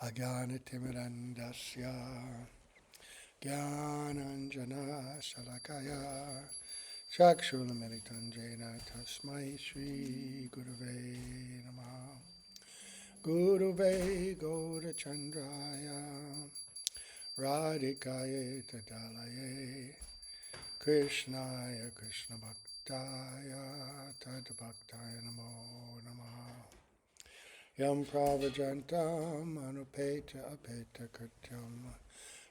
Ajnanatimirandasya Jnananjana Shalakaya Chakshulamitanjena Tasmai Shri Gurave Namaha Guruve Gaurachandraya Radhikaye Tadalaye Krishnaya Krishna Bhaktaya Tadbhaktaya Namo Namaha Yam Pravajantam Anupeta Apeta Katyam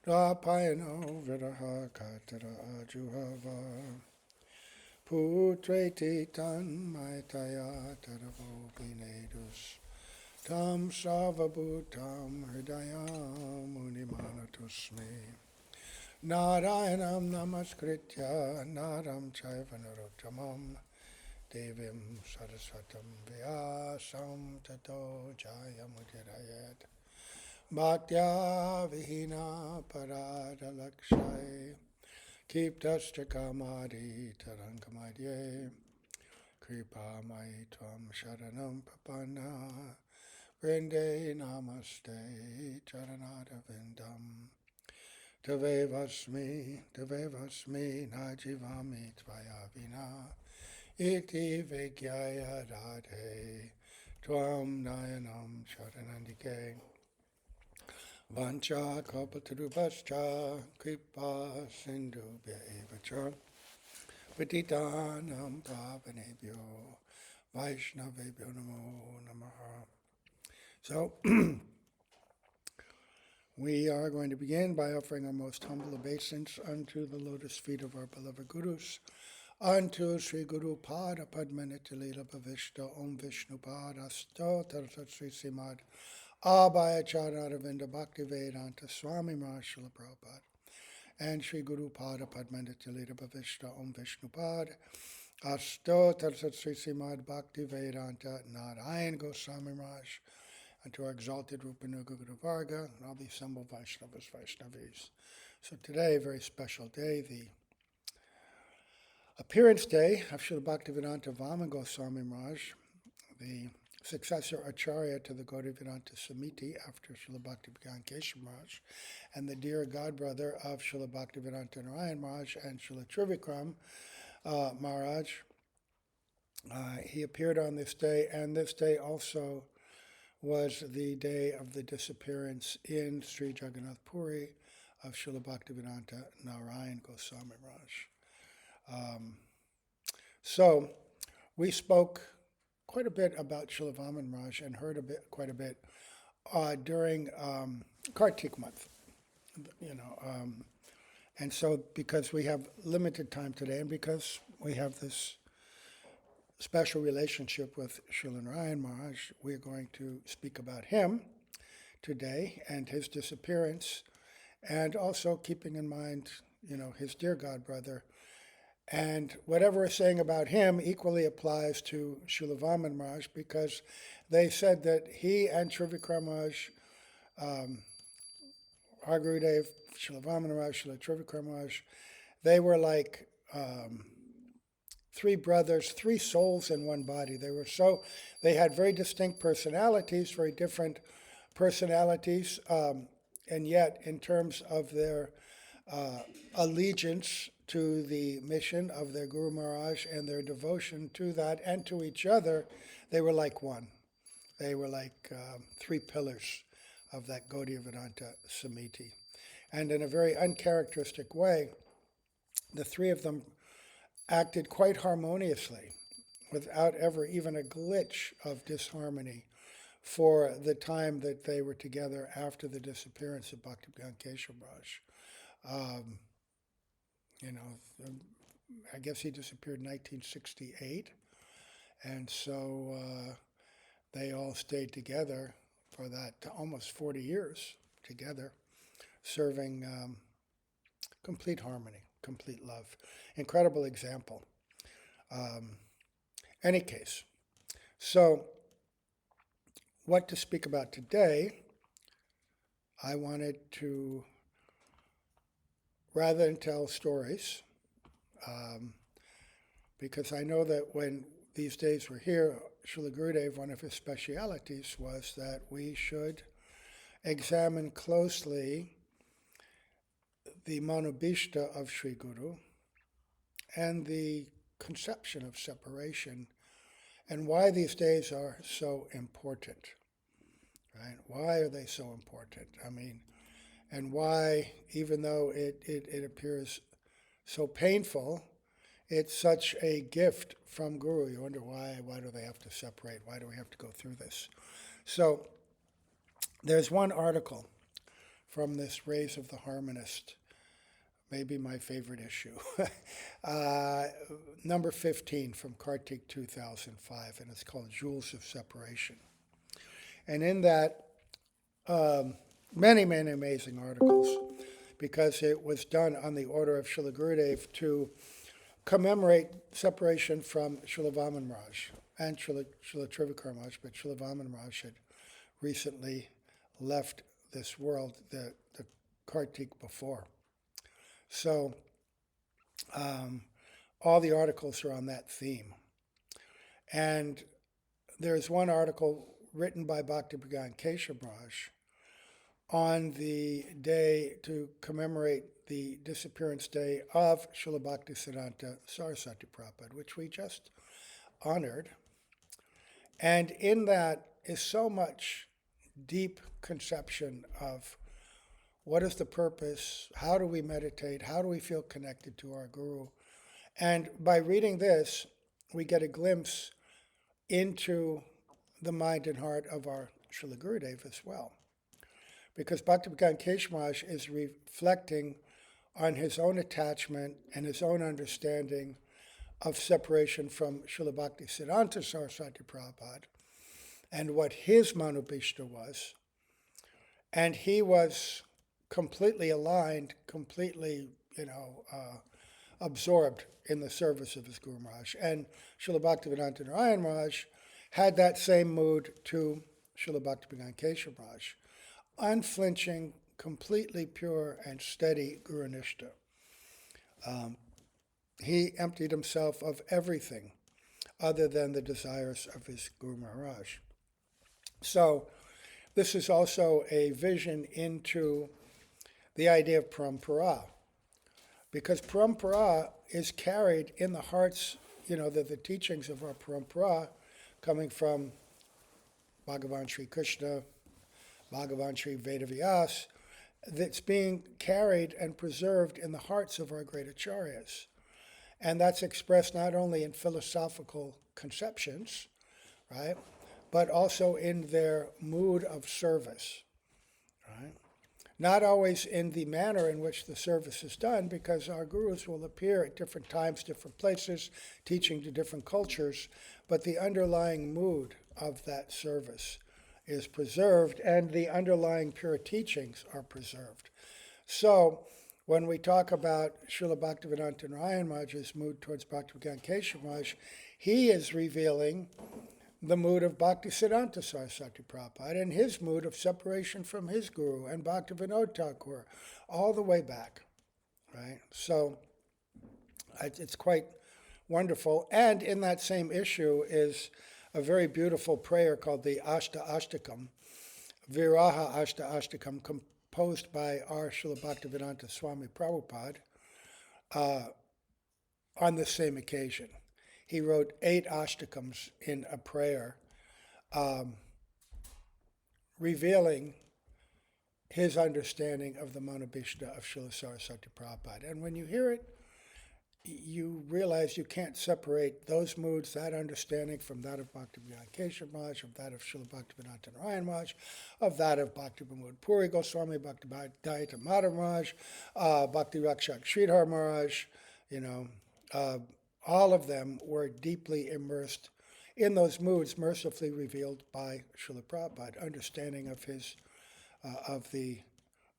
Rapayano Viraha Katara Ajuhava Putreti Tan Maitaya Taravo Pinedus Tam Savabhutam Hridayam Munimanatusme Narayanam Namaskritya Naram Chaiva Narottamam Devim Saraswatam Vyasam Tato Jayamudhirayat Bhaktya Vihina Parada Lakshaya Kiptashta Kamari Tarangamadye Kripa Mai Tvam Sharanam Papana Vrinde Namaste Charanada Vindam Tavevasmi Najivami Tvaya Vina Iti Vigyaya Radhe Tvam Nayanam Sharanandike Vancha Kalpatarubhascha Kripa Sindhubhya Evacha Patitanam Pavanebhyo Vaishnavebhyo Namo Namaha. So, we are going to begin by offering our most humble obeisance unto the lotus feet of our beloved Gurus, unto Sri Guru Pada Padmanita Lila Bhavishta Om Vishnu Pada Sto Tarsat Sri Simad Abhaya Chararavinda Bhaktivedanta Swami Maharaja Prabhupada and Sri Guru Pada Padmanita Lila Bhavishta Om Vishnu Pada Asto Tarsat Sri Simad Bhaktivedanta Narayana Goswami Maharaj, and to our exalted Rupanuga Guru Varga and all the assembled Vaishnavas, Vaishnavis. So today, a very special day, the appearance day of Srila Bhaktivedanta Vaman Goswami Maharaj, the successor Acharya to the Gaudiya Vedanta Samiti after Srila Bhaktivedanta Kesava Maharaj, and the dear godbrother of Srila Bhaktivedanta Narayana Maharaj and Srila Trivikram Maharaj. He appeared on this day, and this day also was the day of the disappearance in Sri Jagannath Puri of Srila Bhaktivedanta Narayana Goswami Maharaj. So we spoke quite a bit about Srila Vaman Maharaj and heard quite a bit during Kartik month, and so because we have limited time today and because we have this special relationship with Srila Narayana Maharaj, we're going to speak about him today and his disappearance, and also keeping in mind, his dear godbrother. And whatever we're saying about him equally applies to Srila Vaman Maharaj, because they said that he and Trivikram Maharaj, our Gurudev, Srila Vaman Maharaj, Srila Trivikram Maharaj, they were like three brothers, three souls in one body. They had very distinct personalities, very different personalities, and yet in terms of their allegiance to the mission of their Guru Maharaj and their devotion to that and to each other, they were like one. They were like three pillars of that Gaudiya Vedanta Samiti. And in a very uncharacteristic way, the three of them acted quite harmoniously, without ever even a glitch of disharmony, for the time that they were together after the disappearance of Bhaktivedanta Kesava Maharaj. I guess he disappeared in 1968, and so they all stayed together for that almost 40 years together, serving complete harmony, complete love. Incredible example. Any case, so what to speak about today, I wanted to, rather than tell stories, because I know that when these days were here, Srila Gurudev, one of his specialities was that we should examine closely the Manobishta of Sri Guru and the conception of separation and why these days are so important, right? Why are they so important? I mean, and why, even though it appears so painful, it's such a gift from Guru. You wonder why do they have to separate? Why do we have to go through this? So there's one article from this Rays of the Harmonist, maybe my favorite issue, number 15 from Kartik 2005, and it's called Jewels of Separation. And in that, many, many amazing articles, because it was done on the order of Srila Gurudev to commemorate separation from Srila Vaman Maharaj and Srila Trivikar Maharaj, but Srila Vaman Maharaj had recently left this world, the Kartik before. So all the articles are on that theme. And there's one article written by Bhaktivedanta Kesava Maharaj on the day to commemorate the disappearance day of Srila Bhaktivedanta Saraswati Prabhupada, which we just honored. And in that is so much deep conception of what is the purpose, how do we meditate, how do we feel connected to our Guru. And by reading this, we get a glimpse into the mind and heart of our Srila Gurudev as well. Because Bhaktivedanta Kesava Maharaj is reflecting on his own attachment and his own understanding of separation from Srila Bhaktisiddhanta Saraswati Prabhupada and what his Manobishta was. And he was completely aligned, completely, absorbed in the service of his Guru Maharaj. And Srila Bhaktivedanta Narayana Maharaj had that same mood to Srila Bhaktivedanta Kesava Maharaj. Unflinching, completely pure and steady Guru Nishta. He emptied himself of everything other than the desires of his Guru Maharaj. So this is also a vision into the idea of parampara, because parampara is carried in the hearts, the teachings of our parampara coming from Bhagavan Sri Krishna, Bhagavan Sri Vedavyas, that's being carried and preserved in the hearts of our great acharyas. And that's expressed not only in philosophical conceptions, right, but also in their mood of service, right? Not always in the manner in which the service is done, because our gurus will appear at different times, different places, teaching to different cultures, but the underlying mood of that service is preserved, and the underlying pure teachings are preserved. So when we talk about Srila Bhaktivedanta Narayana Maharaj's mood towards Bhaktivedanta Kesava Maharaj, he is revealing the mood of Bhaktisiddhanta Saraswati Prabhupada and his mood of separation from his guru and Bhaktivinoda Thakur, all the way back, right? So it's quite wonderful. And in that same issue is a very beautiful prayer called the Ashta Ashtakam, Viraha Ashta Ashtakam, composed by our Srila Bhaktivedanta Swami Prabhupada on the same occasion. He wrote 8 ashtakams in a prayer, revealing his understanding of the Manobishta of Srila Saraswati Prabhupada. And when you hear it, you realize you can't separate those moods, that understanding, from that of Bhaktivedanta Kesava Maharaj, of that of Srila Bhaktivedanta Narayana Maharaj, of that of Bhakti-Pramod Puri Goswami, Bhakti-Daita Madhav Maharaj, Bhakti-Rakshak Sridhar Maharaj, all of them were deeply immersed in those moods, mercifully revealed by Srila Prabhupada, understanding of his, of the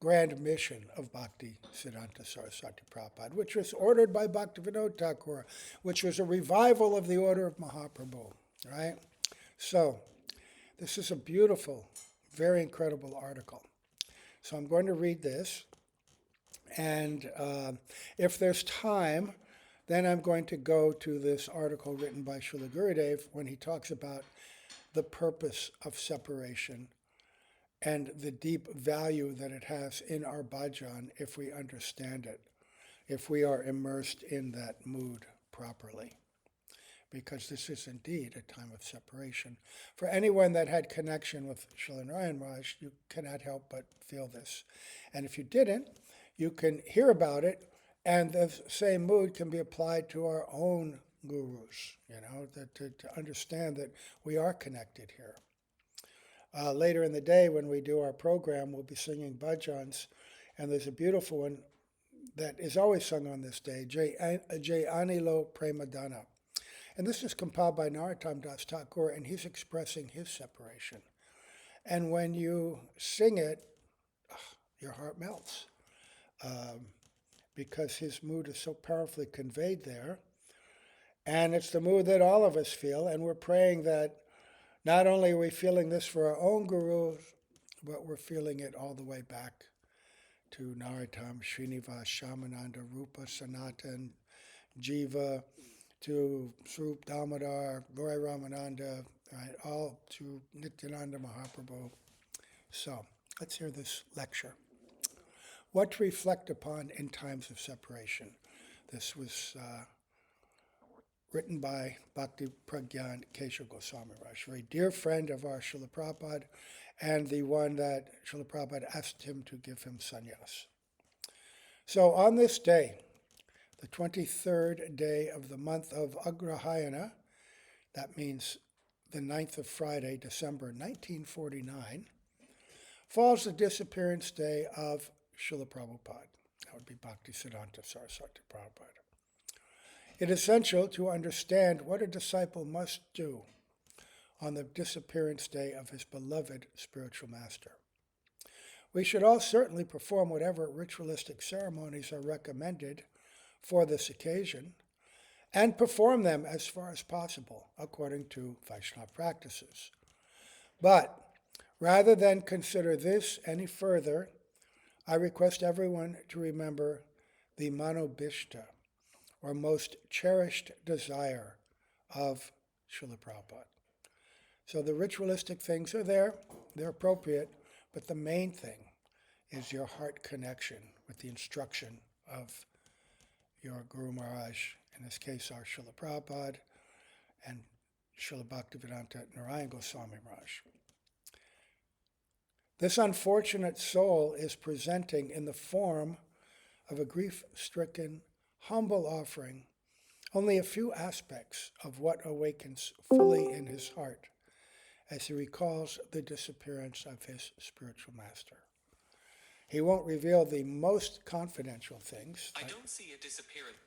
grand mission of Bhaktisiddhanta Saraswati Prabhupada, which was ordered by Bhaktivinoda Thakur, which was a revival of the order of Mahaprabhu, right? So this is a beautiful, very incredible article. So I'm going to read this, and if there's time, then I'm going to go to this article written by Srila Gurudev when he talks about the purpose of separation and the deep value that it has in our bhajan if we understand it, if we are immersed in that mood properly. Because this is indeed a time of separation. For anyone that had connection with Srila Narayana Maharaj, you cannot help but feel this. And if you didn't, you can hear about it, and the same mood can be applied to our own gurus, to understand that we are connected here. Later in the day, when we do our program, we'll be singing bhajans, and there's a beautiful one that is always sung on this day, Jai Anilo Premadana. And this is compiled by Narottam Das Thakur, and he's expressing his separation. And when you sing it, your heart melts, because his mood is so powerfully conveyed there. And it's the mood that all of us feel, and we're praying that not only are we feeling this for our own gurus, but we're feeling it all the way back to Narottam, Srinivas, Shamananda, Rupa, Sanatan, Jiva, to Swarup Damodar, Gauri Ramananda, right, all to Nityananda Mahaprabhu. So let's hear this lecture. What to reflect upon in times of separation. This was written by Bhakti Prajnana Kesava Goswami Maharaj, a very dear friend of our Srila Prabhupada, and the one that Srila Prabhupada asked him to give him sannyas. So on this day, the 23rd day of the month of Agrahayana, that means the 9th of Friday, December 1949, falls the disappearance day of Srila Prabhupada. That would be Bhaktisiddhanta Saraswati Prabhupada. It is essential to understand what a disciple must do on the disappearance day of his beloved spiritual master. We should all certainly perform whatever ritualistic ceremonies are recommended for this occasion, and perform them as far as possible according to Vaishnava practices. But rather than consider this any further, I request everyone to remember the Manobishta, or most cherished desire of Srila Prabhupada. So the ritualistic things are there, they're appropriate, but the main thing is your heart connection with the instruction of your Guru Maharaj, in this case our Srila Prabhupada, and Srila Bhaktivedanta Narayana Goswami Maharaj. This unfortunate soul is presenting in the form of a grief-stricken, humble offering only a few aspects of what awakens fully in his heart as he recalls the disappearance of his spiritual master. He won't reveal the most confidential things. I don't see a disappearance.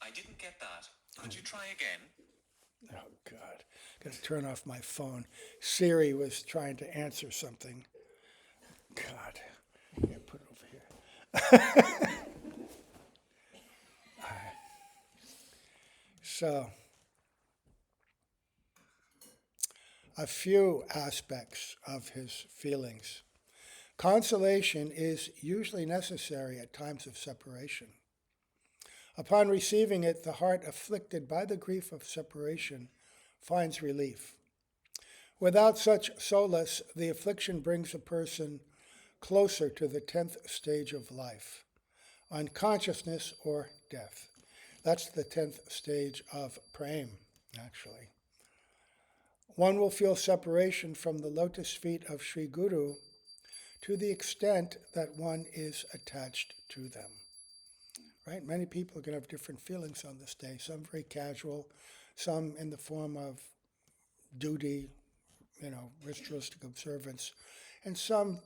I didn't get that. Could you try again? Oh, God. Got to turn off my phone. Siri was trying to answer something. God. Here, put it over here. So, a few aspects of his feelings. Consolation is usually necessary at times of separation. Upon receiving it, the heart afflicted by the grief of separation finds relief. Without such solace, the affliction brings a person closer to the 10th stage of life, unconsciousness or death. That's the 10th stage of prem, actually. One will feel separation from the lotus feet of Sri Guru to the extent that one is attached to them. Right? Many people are going to have different feelings on this day, some very casual, some in the form of duty, ritualistic observance, and some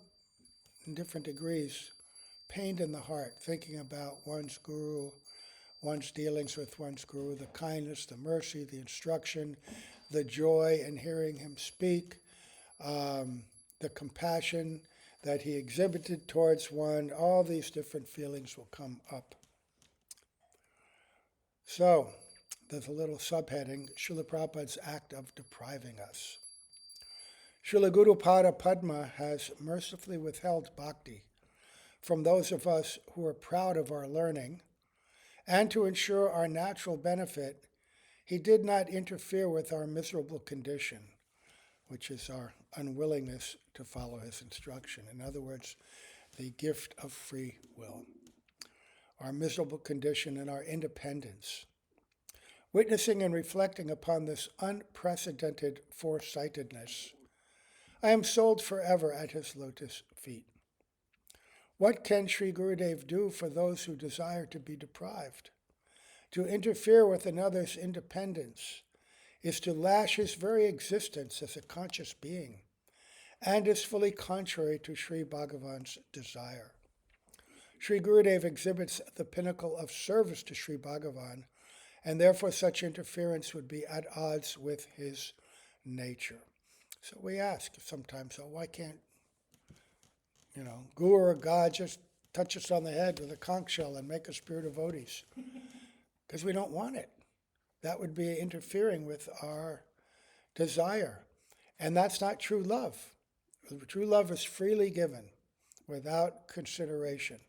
in different degrees, pained in the heart, thinking about one's guru, one's dealings with one's guru, the kindness, the mercy, the instruction, the joy in hearing him speak, the compassion that he exhibited towards one. All these different feelings will come up. So, there's a little subheading, Srila Prabhupada's act of depriving us. Srila Guru Pada Padma has mercifully withheld bhakti from those of us who are proud of our learning, and to ensure our natural benefit, he did not interfere with our miserable condition, which is our unwillingness to follow his instruction. In other words, the gift of free will, our miserable condition and our independence. Witnessing and reflecting upon this unprecedented foresightedness, I am sold forever at his lotus feet. What can Sri Gurudev do for those who desire to be deprived? To interfere with another's independence is to lash his very existence as a conscious being, and is fully contrary to Sri Bhagavan's desire. Sri Gurudev exhibits the pinnacle of service to Sri Bhagavan, and therefore such interference would be at odds with his nature. So we ask sometimes, why can't, Guru or God just touch us on the head with a conch shell and make us pure devotees? Because we don't want it. That would be interfering with our desire. And that's not true love. True love is freely given without consideration.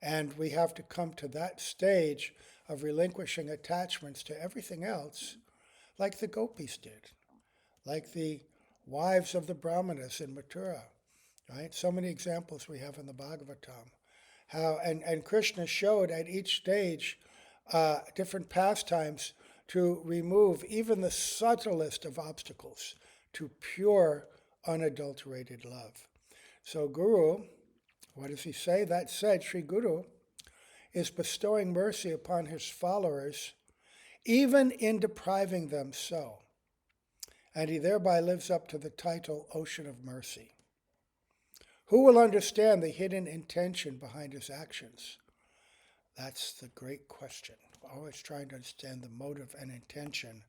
And we have to come to that stage of relinquishing attachments to everything else, like the gopis did, like the wives of the brahmanas in Mathura, right? So many examples we have in the Bhagavatam. How and Krishna showed at each stage different pastimes to remove even the subtlest of obstacles to pure, unadulterated love. So Guru, what does he say? That said, Sri Guru is bestowing mercy upon his followers, even in depriving them so. And he thereby lives up to the title, Ocean of Mercy. Who will understand the hidden intention behind his actions? That's the great question. Always trying to understand the motive and intention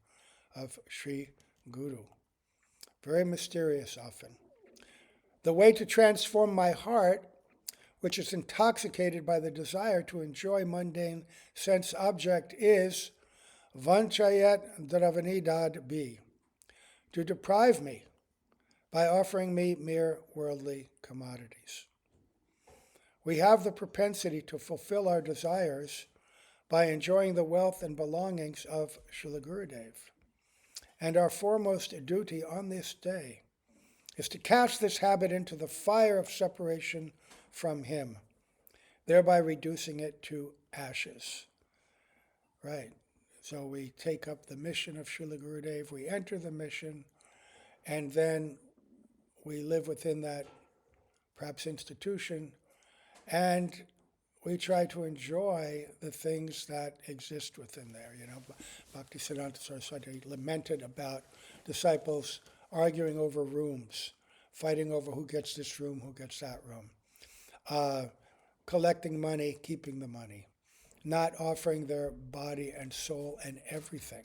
of Sri Guru. Very mysterious often. The way to transform my heart, which is intoxicated by the desire to enjoy mundane sense object, is vanchayat dravanidad bi, to deprive me by offering me mere worldly commodities. We have the propensity to fulfill our desires by enjoying the wealth and belongings of Srila Gurudev. And our foremost duty on this day is to cast this habit into the fire of separation from him, thereby reducing it to ashes. Right. So we take up the mission of Srila Gurudev, we enter the mission, and then we live within that perhaps institution, and we try to enjoy the things that exist within there. Bhaktisiddhanta Saraswati lamented about disciples arguing over rooms, fighting over who gets this room, who gets that room, collecting money, keeping the money, not offering their body and soul and everything.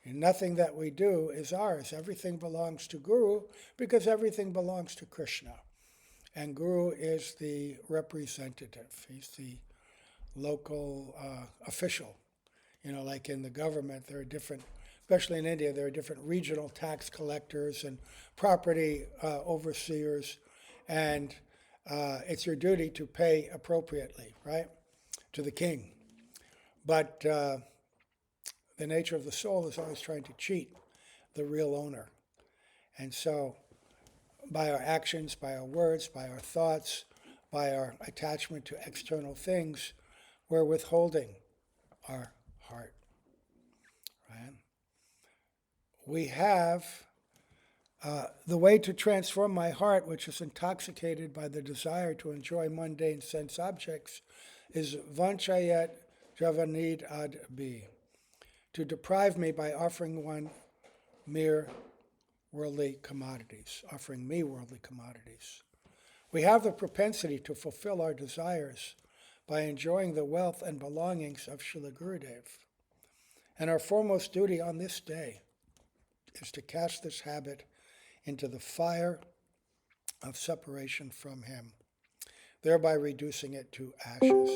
And nothing that we do is ours. Everything belongs to Guru because everything belongs to Krishna. And Guru is the representative. He's the local official. Like in the government, there are different, especially in India, there are different regional tax collectors and property overseers. And it's your duty to pay appropriately, right, to the king. But the nature of the soul is always trying to cheat the real owner. And so by our actions, by our words, by our thoughts, by our attachment to external things, we're withholding our heart. Right? We have the way to transform my heart, which is intoxicated by the desire to enjoy mundane sense objects, is vanchayat javanid ad bi, to deprive me by offering one mere worldly commodities, offering me worldly commodities. We have the propensity to fulfill our desires by enjoying the wealth and belongings of Srila Gurudev. And our foremost duty on this day is to cast this habit into the fire of separation from him, thereby reducing it to ashes.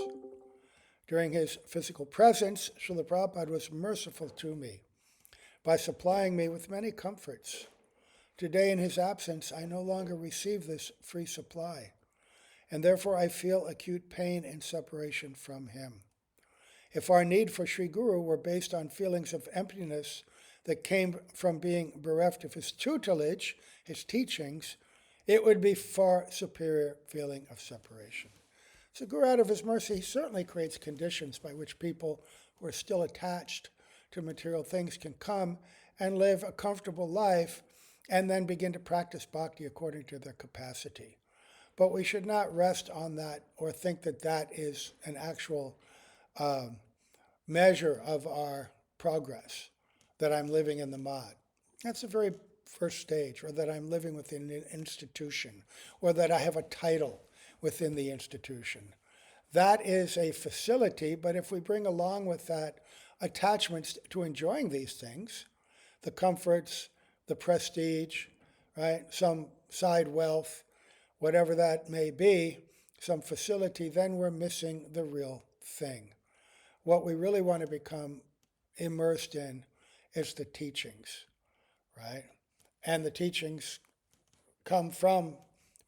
During his physical presence, Srila Prabhupada was merciful to me by supplying me with many comforts. Today, in his absence, I no longer receive this free supply, and therefore I feel acute pain in separation from him. If our need for Sri Guru were based on feelings of emptiness that came from being bereft of his tutelage, his teachings, it would be far superior feeling of separation. So Guru, out of his mercy, he certainly creates conditions by which people who are still attached to material things can come and live a comfortable life and then begin to practice bhakti according to their capacity. But we should not rest on that or think that that is an actual measure of our progress, that I'm living in the mud. That's the very first stage, or that I'm living within an institution, or that I have a title within the institution. That is a facility, but if we bring along with that attachments to enjoying these things, the comforts, the prestige, right, some side wealth, whatever that may be, some facility, then we're missing the real thing. What we really want to become immersed in is the teachings, right? And the teachings come from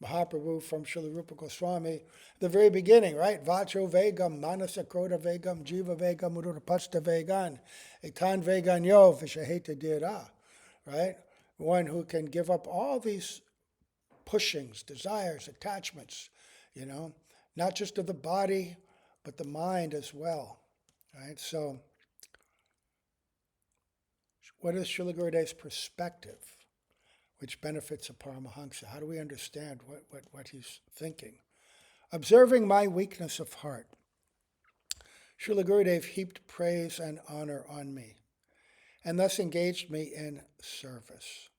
Mahaprabhu, from Srila Rupa Goswami, the very beginning, right? Vacho vegam, manasa kroda vegam, jiva vegam, mudurapasta vegan, etan vegan yo, vishaheta dira, right? One who can give up all these pushings, desires, attachments, not just of the body, but the mind as well, right? So, what is Srila Gurudev's perspective, which benefits a Paramahansa? How do we understand what he's thinking? Observing my weakness of heart, Srila Gurudev heaped praise and honor on me, and thus engaged me in service.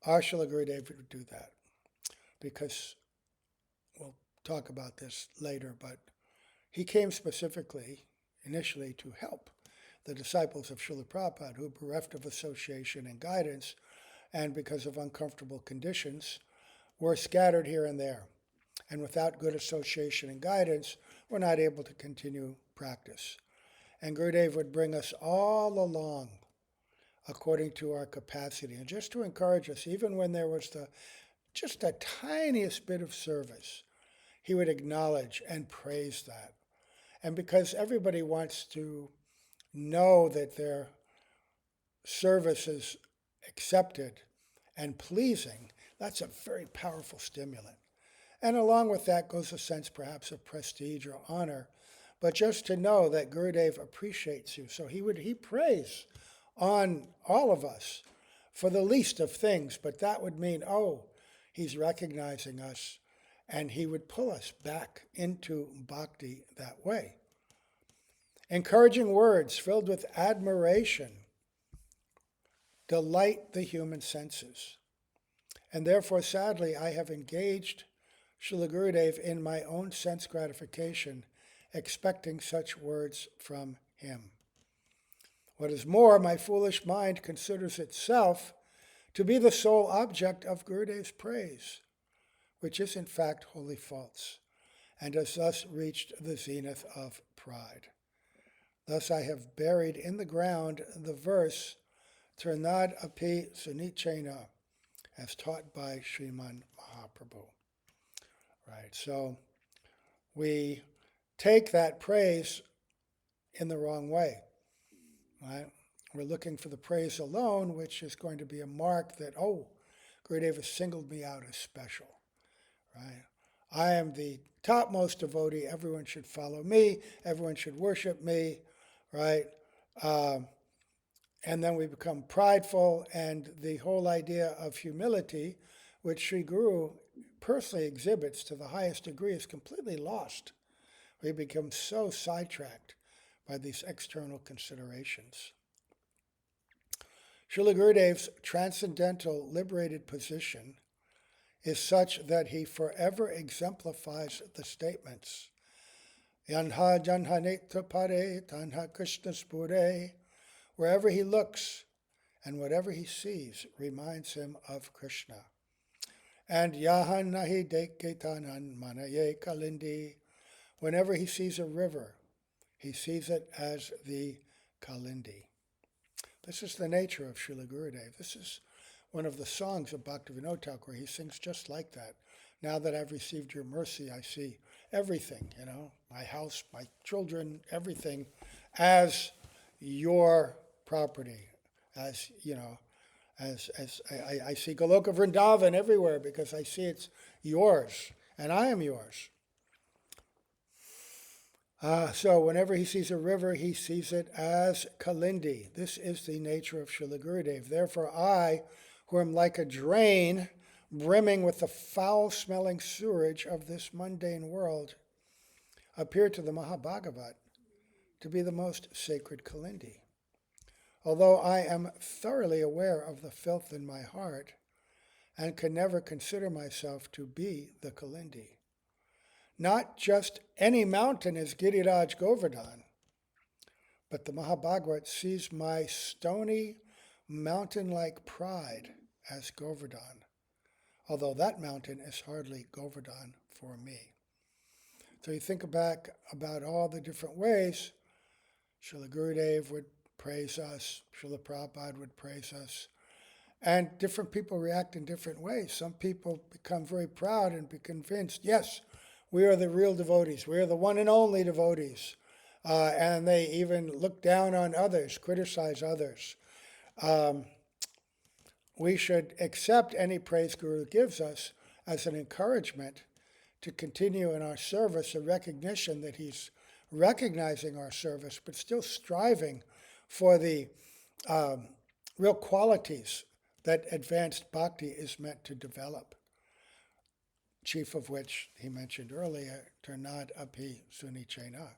Our Srila Gurudev would do that, because we'll talk about this later, but he came specifically, initially, to help the disciples of Srila Prabhupada who, bereft of association and guidance, and because of uncomfortable conditions, were scattered here and there. And without good association and guidance, we're not able to continue practice. And Gurudev would bring us all along according to our capacity, and just to encourage us, even when there was just the tiniest bit of service, he would acknowledge and praise that. And because everybody wants to know that their service is accepted and pleasing, that's a very powerful stimulant. And along with that goes a sense perhaps of prestige or honor, but just to know that Gurudev appreciates you. So he prays on all of us for the least of things, but that would mean, he's recognizing us, and he would pull us back into bhakti that way. Encouraging words filled with admiration delight the human senses. And therefore, sadly, I have engaged Srila Gurudev in my own sense gratification, expecting such words from him. What is more, my foolish mind considers itself to be the sole object of Gurudev's praise, which is in fact wholly false, and has thus reached the zenith of pride. Thus I have buried in the ground the verse, Trinad api sunichena, as taught by Sriman Mahaprabhu. Right, so we take that praise in the wrong way. Right? We're looking for the praise alone, which is going to be a mark that, Gurudev has singled me out as special. Right? I am the topmost devotee. Everyone should follow me. Everyone should worship me. Right? And then we become prideful, and the whole idea of humility, which Sri Guru personally exhibits to the highest degree, is completely lost. We become so sidetracked by these external considerations. Srila Gurudev's transcendental liberated position is such that he forever exemplifies the statements, Yanha janhaneta pare tanha krishna spure. Wherever he looks and whatever he sees reminds him of Krishna. And Yahan nahi deketanan manaye kalindi. Whenever he sees a river, he sees it as the Kalindi. This is the nature of Srila Gurudev. This is one of the songs of Bhaktivedanta Thakur. He sings just like that. Now that I've received your mercy, I see everything, my house, my children, everything as your property, as you know, as I see Goloka Vrindavan everywhere because I see it's yours and I am yours. So whenever he sees a river, he sees it as Kalindi. This is the nature of Srila Gurudev. Therefore, I, who am like a drain brimming with the foul-smelling sewage of this mundane world, appear to the Mahabhagavat to be the most sacred Kalindi. Although I am thoroughly aware of the filth in my heart and can never consider myself to be the Kalindi. Not just any mountain is Giriraj Govardhan, but the Mahabhagavat sees my stony, mountain-like pride as Govardhan, although that mountain is hardly Govardhan for me. So you think back about all the different ways Srila Gurudev would praise us, Srila Prabhupada would praise us, and different people react in different ways. Some people become very proud and be convinced, yes, we are the real devotees, we are the one and only devotees, and they even look down on others, criticize others. We should accept any praise Guru gives us as an encouragement to continue in our service, a recognition that he's recognizing our service, but still striving for the real qualities that advanced bhakti is meant to develop. Chief of which he mentioned earlier, Turnad Api Sunichena,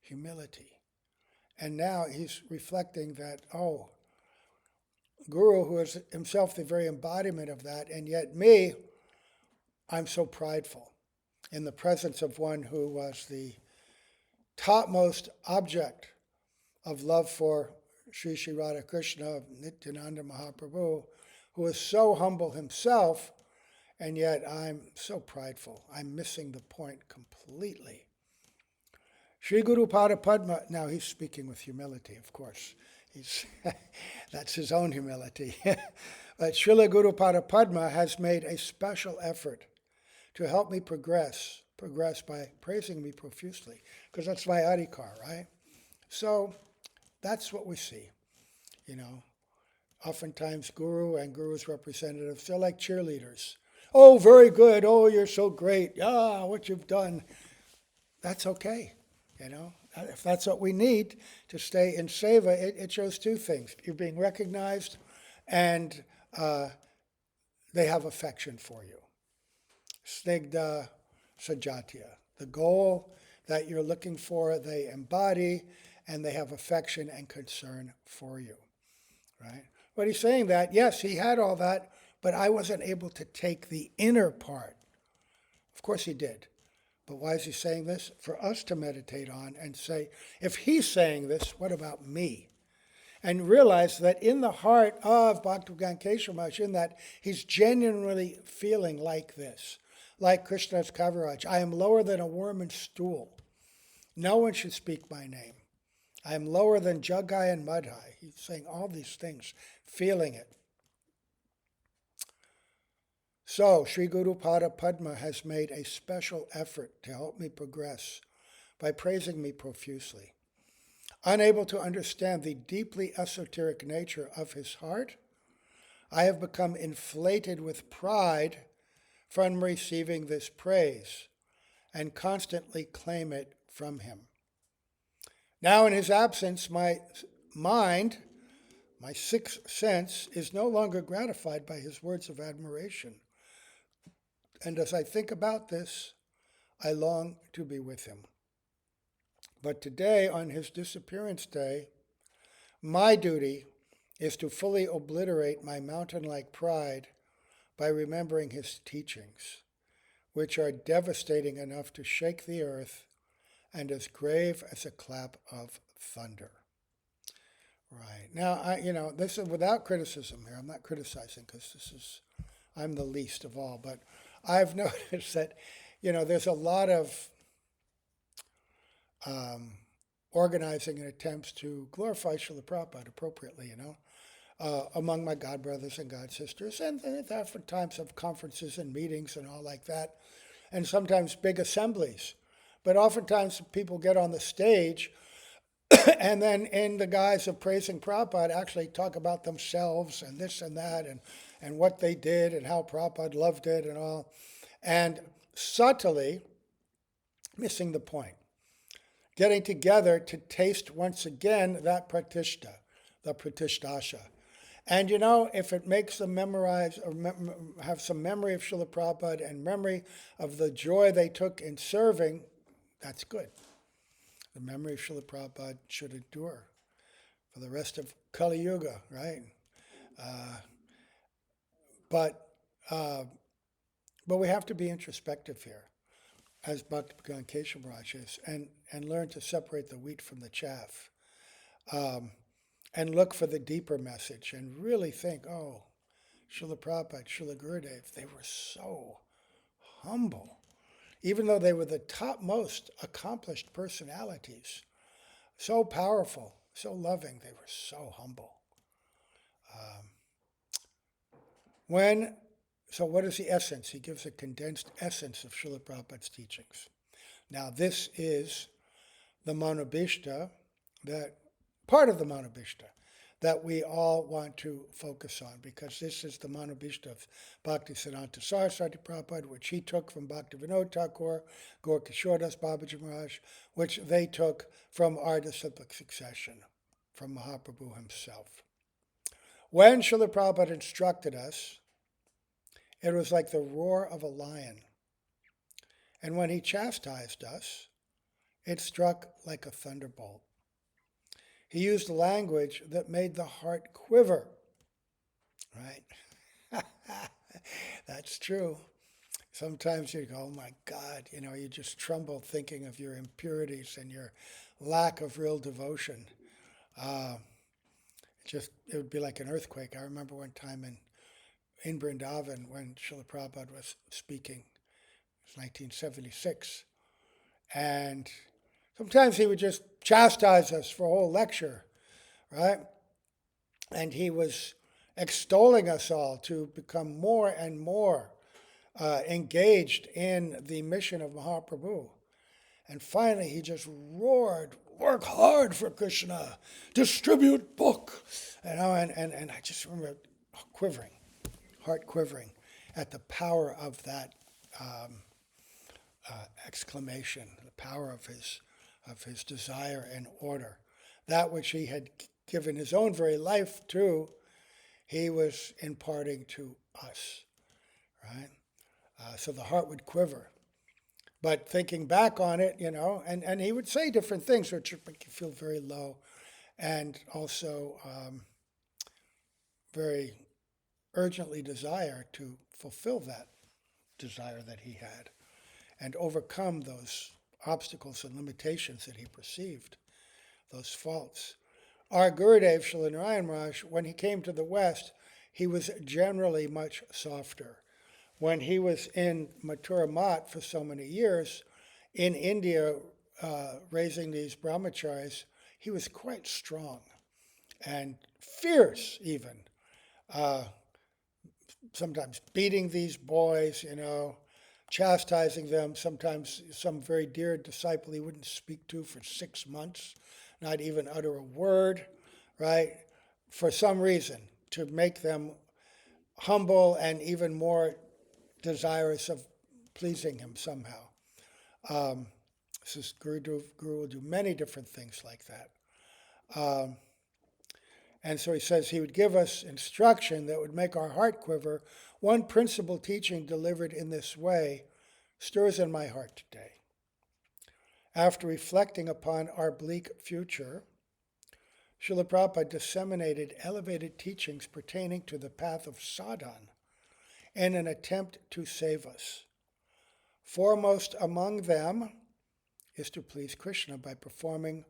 humility. And now he's reflecting that, Guru, who is himself the very embodiment of that, and yet me, I'm so prideful in the presence of one who was the topmost object of love for Sri Sri Radha Krishna, Nityananda Mahaprabhu, who is so humble himself, and yet I'm so prideful. I'm missing the point completely. Sri Guru Pada Padma, now he's speaking with humility, of course. That's his own humility. But Srila Guru Pada Padma has made a special effort to help me progress by praising me profusely, because that's my adhikar, right? So that's what we see, Oftentimes Guru and Guru's representatives, they're like cheerleaders. Oh, very good. Oh, you're so great. What you've done. That's okay, If that's what we need to stay in seva, it shows two things. You're being recognized, and they have affection for you. Snigdha Sajatya. The goal that you're looking for, they embody, and they have affection and concern for you, right? But he's saying that, yes, he had all that, but I wasn't able to take the inner part. Of course he did. But why is he saying this? For us to meditate on and say, if he's saying this, what about me? And realize that in the heart of Bhaktivedanta Kesava Maharaj, in that he's genuinely feeling like this, like Krishna's Kaviraj. I am lower than a worm and stool. No one should speak my name. I am lower than Jagai and Madhai. He's saying all these things, feeling it. So, Sri Guru Pada Padma has made a special effort to help me progress by praising me profusely. Unable to understand the deeply esoteric nature of his heart, I have become inflated with pride from receiving this praise and constantly claim it from him. Now, in his absence, my mind, my sixth sense, is no longer gratified by his words of admiration. And as I think about this, I long to be with him. But today, on his disappearance day, my duty is to fully obliterate my mountain-like pride by remembering his teachings, which are devastating enough to shake the earth and as grave as a clap of thunder. Right. Now, this is without criticism here. I'm not criticizing because I'm the least of all, but I've noticed that, there's a lot of organizing and attempts to glorify Srila Prabhupada appropriately, among my god brothers and god sisters, and oftentimes of conferences and meetings and all like that, and sometimes big assemblies. But oftentimes people get on the stage And then in the guise of praising Prabhupada, actually talk about themselves and this and that and what they did and how Prabhupada loved it and all. And subtly missing the point. Getting together to taste once again that pratishta, the pratishtasha. And if it makes them memorize or have some memory of Srila Prabhupada and memory of the joy they took in serving, that's good. The memory of Srila Prabhupada should endure for the rest of Kali Yuga, right? But we have to be introspective here, as Bhaktivedanta Kesava Maharaj is, and learn to separate the wheat from the chaff, and look for the deeper message, and really think, oh, Srila Prabhupada, Srila Gurudev, they were so humble. Even though they were the topmost accomplished personalities, so powerful, so loving, they were so humble. So what is the essence? He gives a condensed essence of Srila Prabhupada's teachings. Now this is the Manobishta, that part of the Manobishta that we all want to focus on, because this is the Manobishta of Bhaktisiddhanta Saraswati Prabhupada, which he took from Bhaktivinoda Thakur, Gaur Kishoredas Babaji Maharaj, which they took from our disciplic succession, from Mahaprabhu himself. When Srila Prabhupada instructed us, it was like the roar of a lion. And when he chastised us, it struck like a thunderbolt. He used language that made the heart quiver, right? That's true. Sometimes you go, oh my God, you just tremble thinking of your impurities and your lack of real devotion. It would be like an earthquake. I remember one time in Vrindavan when Srila Prabhupada was speaking. It was 1976. And sometimes he would just chastise us for a whole lecture, right? And he was extolling us all to become more and more engaged in the mission of Mahaprabhu. And finally he just roared, work hard for Krishna, distribute book. And I just remember quivering, heart quivering at the power of that exclamation, the power of his desire and order. That which he had given his own very life to, he was imparting to us, right? So the heart would quiver. But thinking back on it, and he would say different things which would make you feel very low, and also very urgently desire to fulfill that desire that he had and overcome those obstacles and limitations that he perceived, those faults. Our Gurudev, Srila Narayana Maharaj, when he came to the West, he was generally much softer. When he was in Mathura Math for so many years, in India, raising these brahmacharis, he was quite strong and fierce even. Sometimes beating these boys, chastising them. Sometimes some very dear disciple he wouldn't speak to for 6 months, not even utter a word, right? For some reason, to make them humble and even more desirous of pleasing him somehow. Guru will do many different things like that. And so he says he would give us instruction that would make our heart quiver. One principal teaching delivered in this way stirs in my heart today. After reflecting upon our bleak future, Srila Prabhupada disseminated elevated teachings pertaining to the path of sadhana in an attempt to save us. Foremost among them is to please Krishna by performing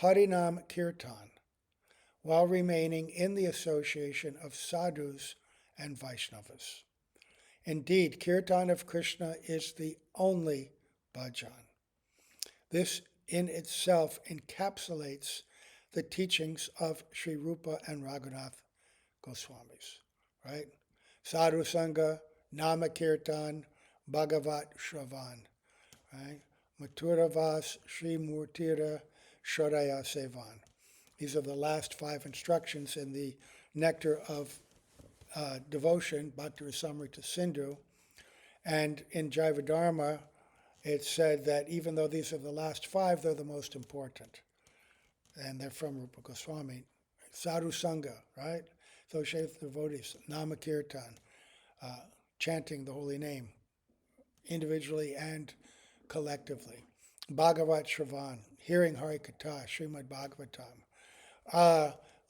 Harinam Kirtan, while remaining in the association of sadhus and Vaishnavas. Indeed, Kirtan of Krishna is the only bhajan. This in itself encapsulates the teachings of Sri Rupa and Raghunath Goswamis, right? Sadhu Sangha, Nama Kirtan, Bhagavat Shravan, right? Mathura Vas, Sri Murtira, Shodaya Sevan. These are the last 5 instructions in the Nectar of Devotion, Bhakti Rasamrita Sindhu. And in Jaiva Dharma, it's said that even though these are the last 5, they're the most important. And they're from Rupa Goswami. Sadhu Sangha, right? Associated with devotees, Nama Kirtan, chanting the holy name, individually and collectively. Bhagavat Shravan, hearing Harikatha, Srimad Bhagavatam.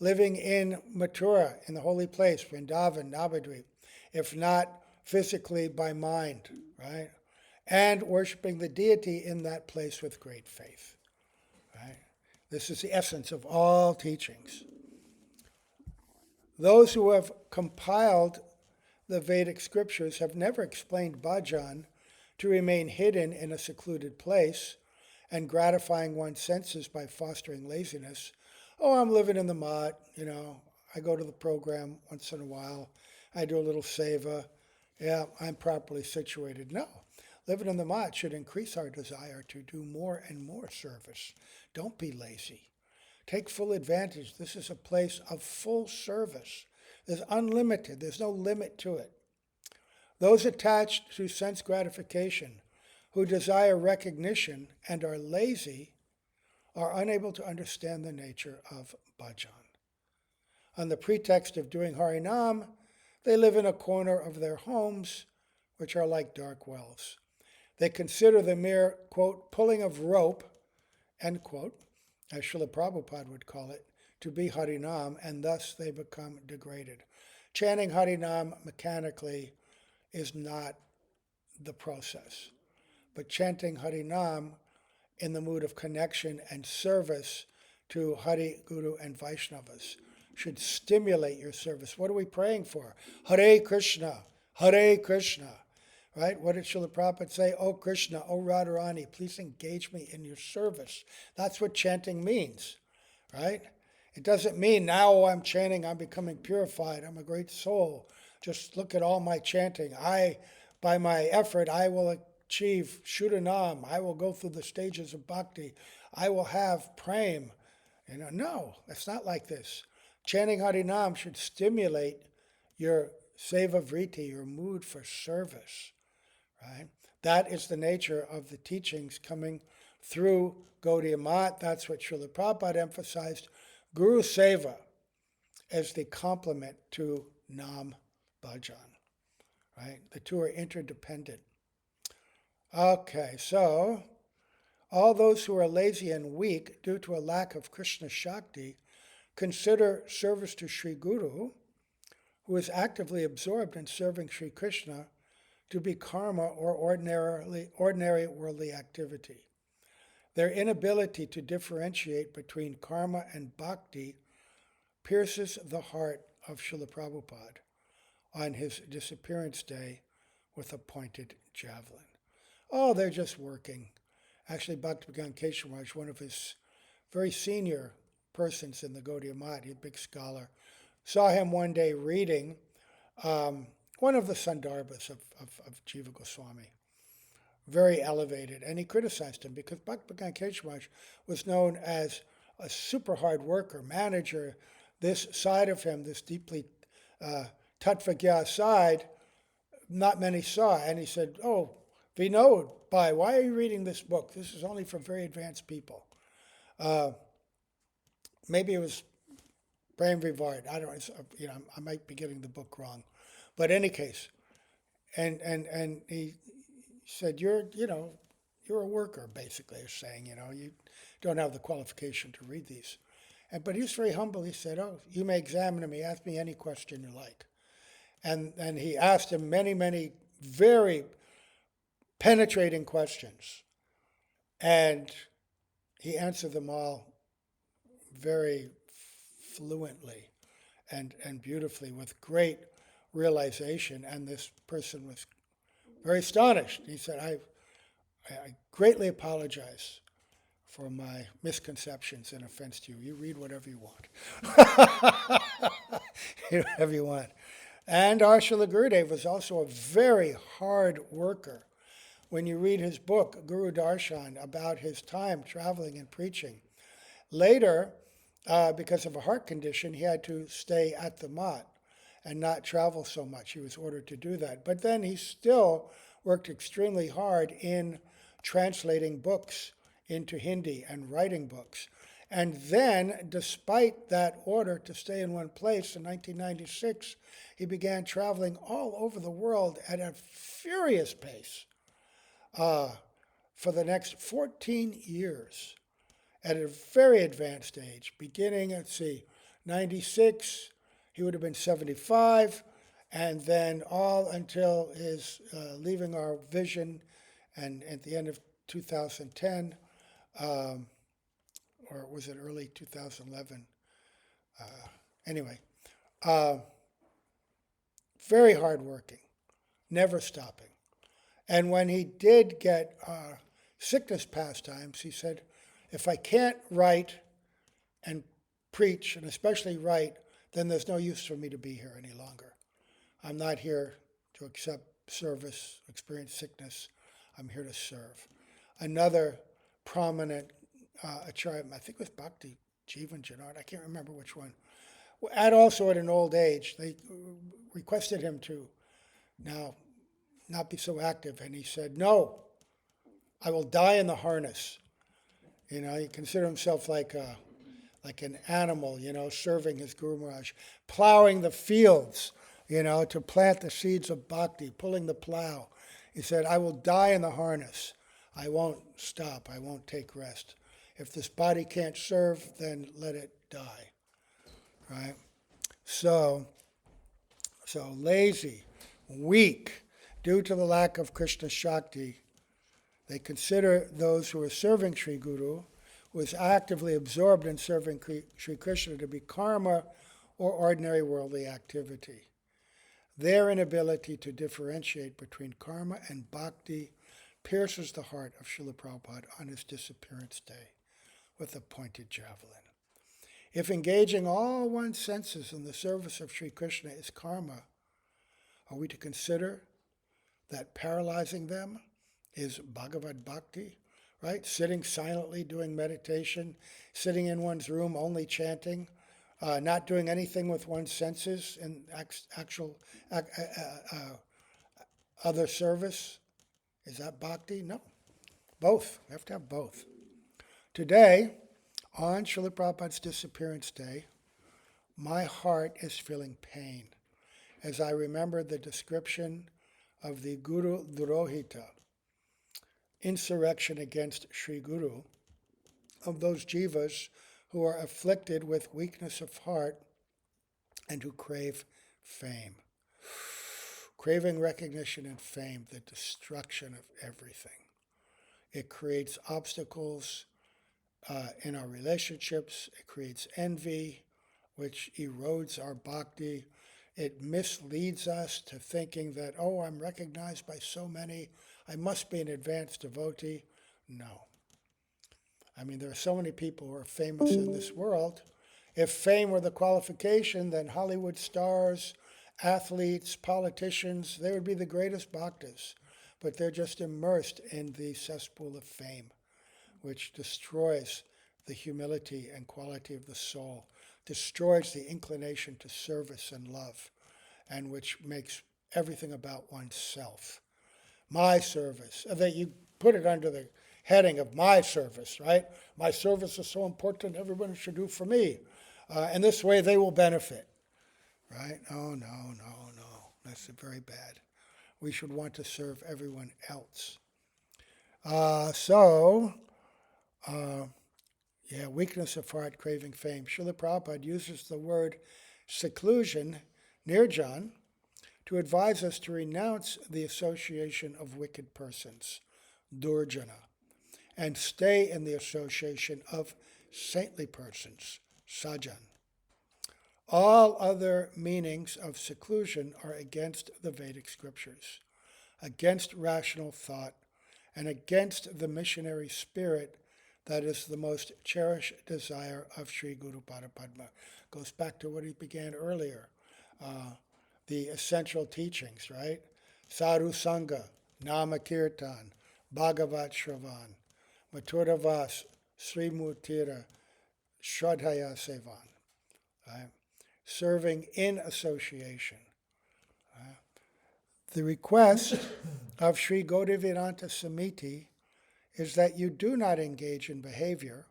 Living in Mathura, in the holy place, Vrindavan, Navadvip, if not physically, by mind, right? And worshiping the deity in that place with great faith, right? This is the essence of all teachings. Those who have compiled the Vedic scriptures have never explained bhajan to remain hidden in a secluded place and gratifying one's senses by fostering laziness. Oh, I'm living in the mat, I go to the program once in a while. I do a little seva. Yeah, I'm properly situated. No. Living in the mat should increase our desire to do more and more service. Don't be lazy. Take full advantage. This is a place of full service. There's unlimited. There's no limit to it. Those attached to sense gratification, who desire recognition and are lazy, are unable to understand the nature of bhajan. On the pretext of doing Harinam, they live in a corner of their homes, which are like dark wells. They consider the mere, quote, pulling of rope, end quote, as Srila Prabhupada would call it, to be Harinam, and thus they become degraded. Chanting Harinam mechanically is not the process, but chanting Harinam in the mood of connection and service to Hari, Guru, and Vaishnavas should stimulate your service. What are we praying for? Hare Krishna, Hare Krishna. Right? What did Srila Prabhupada say? Oh Krishna, oh Radharani, please engage me in your service. That's what chanting means, right? It doesn't mean now I'm chanting, I'm becoming purified, I'm a great soul. Just look at all my chanting. By my effort, I will achieve Shuddhanam. I will go through the stages of bhakti. I will have prem. No, it's not like this. Chanting Harinam should stimulate your seva vritti, your mood for service. Right? That is the nature of the teachings coming through Gaudiya Mat. That's what Srila Prabhupada emphasized. Guru Seva as the complement to Nam Bhajan. Right? The two are interdependent. Okay, so all those who are lazy and weak due to a lack of Krishna Shakti consider service to Sri Guru, who is actively absorbed in serving Sri Krishna, to be karma or ordinary worldly activity. Their inability to differentiate between karma and bhakti pierces the heart of Srila Prabhupada on his disappearance day with a pointed javelin. Oh, they're just working. Actually, Bhaktivedanta Kesava Maharaj, one of his very senior persons in the Gaudiya Mat, he's a big scholar, saw him one day reading one of the Sandarbhas of Jiva Goswami, very elevated, and he criticized him because Bhaktivedanta Kesava Maharaj was known as a super hard worker, manager. This side of him, this deeply tattvagya side, not many saw. And he said, oh, Vinod, Bhai, why are you reading this book? This is only for very advanced people. Maybe it was Prem Vivard. I don't know, I might be getting the book wrong. But in any case, and he said, you're a worker, basically, is saying, you don't have the qualification to read these. But he was very humble. He said, oh, you may examine me, ask me any question you like. And he asked him many, many very penetrating questions. And he answered them all very fluently and beautifully with great realization. And this person was very astonished. He said, I greatly apologize for my misconceptions and offense to you. You read whatever you want. Whatever you want. And our Srila Gurudev was also a very hard worker. When you read his book, Guru Darshan, about his time traveling and preaching, Later, because of a heart condition, he had to stay at the mat and not travel so much. He was ordered to do that. But then he still worked extremely hard in translating books into Hindi and writing books. And then, despite that order to stay in one place in 1996, he began traveling all over the world at a furious pace for the next 14 years at a very advanced age, beginning, 96, he would have been 75, and then all until his leaving our vision, and at the end of 2010, or was it early 2011? Anyway, very hardworking, never stopping. And when he did get sickness pastimes, he said, if I can't write and preach, and especially write, then there's no use for me to be here any longer. I'm not here to accept service, experience sickness. I'm here to serve. Another prominent acharya, I think it was Bhakti Jivan Janard, I can't remember which one, also at an old age, they requested him to now not be so active, and he said, no, I will die in the harness. You know, he considered himself like an animal, serving his Guru Maharaj, plowing the fields, to plant the seeds of bhakti, pulling the plow. He said, I will die in the harness. I won't stop. I won't take rest. If this body can't serve, then let it die. Right? So lazy, weak, due to the lack of Krishna Shakti, they consider those who are serving Sri Guru, who is actively absorbed in serving Sri Krishna, to be karma or ordinary worldly activity. Their inability to differentiate between karma and bhakti pierces the heart of Srila Prabhupada on his disappearance day with a pointed javelin. If engaging all one's senses in the service of Sri Krishna is karma, are we to consider that paralyzing them is Bhagavad Bhakti, right? Sitting silently doing meditation, sitting in one's room only chanting, not doing anything with one's senses in actual other service. Is that Bhakti? No. Both. We have to have both. Today, on Srila Prabhupada's disappearance day, my heart is feeling pain as I remember the description of the Guru Drohita, insurrection against Sri Guru, of those jivas who are afflicted with weakness of heart and who crave fame. Craving recognition and fame, the destruction of everything. It creates obstacles in our relationships. It creates envy, which erodes our bhakti. It misleads us to thinking that, oh, I'm recognized by so many, I must be an advanced devotee. No. I mean, there are so many people who are famous in this world. If fame were the qualification, then Hollywood stars, athletes, politicians, they would be the greatest bhaktas. But they're just immersed in the cesspool of fame, which destroys the humility and quality of the soul, destroys the inclination to service and love, and which makes everything about oneself. My service, that you put it under the heading of my service, right? My service is so important, everyone should do for me. And this way they will benefit, right? Oh, no. That's very bad. We should want to serve everyone else. Weakness of heart, craving fame. Srila Prabhupada uses the word seclusion, nirjan, to advise us to renounce the association of wicked persons, durjana, and stay in the association of saintly persons, sajan. All other meanings of seclusion are against the Vedic scriptures, against rational thought, and against the missionary spirit that is the most cherished desire of Sri Guru Padma. Goes back to what he began earlier, the essential teachings, right? Sadhu Sangha, Nama Kirtan, Bhagavat Shravan, Mathura Vas, Sri Mutira, Shraddhaya Sevan, right? Serving in association. Right? The request of Sri Gaudivedanta Samiti is that you do not engage in behavior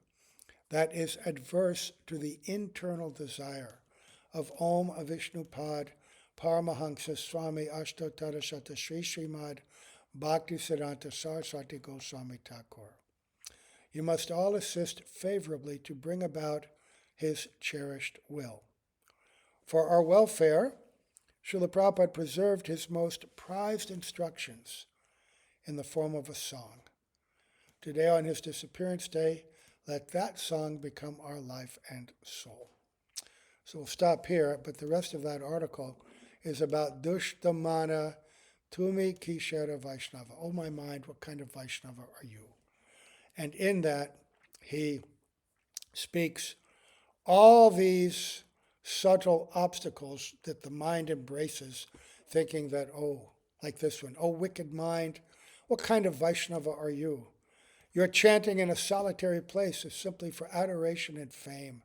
that is adverse to the internal desire of Om Avishnupad Paramahansa Swami Ashtottara Sri Srimad Bhaktisiddhanta Saraswati Goswami Thakur. You must all assist favorably to bring about his cherished will. For our welfare, Srila Prabhupada preserved his most prized instructions in the form of a song. Today, on his disappearance day, let that song become our life and soul. So we'll stop here, but the rest of that article is about Dushtamana Tumi Kishara Vaishnava. Oh my mind, what kind of Vaishnava are you? And in that, he speaks all these subtle obstacles that the mind embraces, thinking that, oh, like this one, oh, wicked mind, what kind of Vaishnava are you? Your chanting in a solitary place is simply for adoration and fame.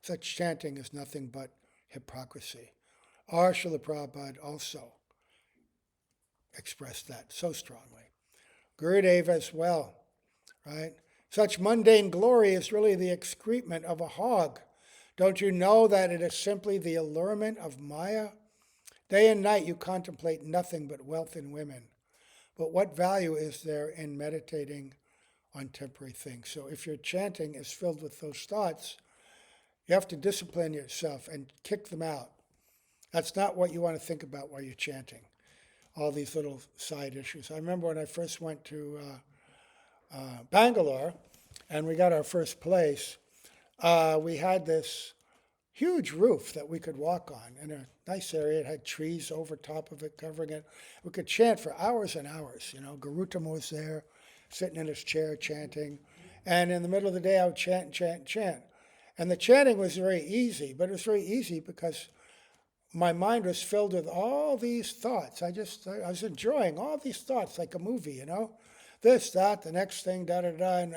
Such chanting is nothing but hypocrisy. Our Srila Prabhupada also expressed that so strongly. Gurudev as well, right? Such mundane glory is really the excrement of a hog. Don't you know that it is simply the allurement of Maya? Day and night you contemplate nothing but wealth in women. But what value is there in meditating on temporary things? So if your chanting is filled with those thoughts, you have to discipline yourself and kick them out. That's not what you want to think about while you're chanting. All these little side issues. I remember when I first went to Bangalore and we got our first place, we had this huge roof that we could walk on in a nice area. It had trees over top of it covering it. We could chant for hours and hours. You know, Garutam was there, sitting in his chair chanting. And in the middle of the day, I would chant and chant and chant. And the chanting was very easy, but it was very easy because my mind was filled with all these thoughts. I was enjoying all these thoughts like a movie, you know? This, that, the next thing, da-da-da.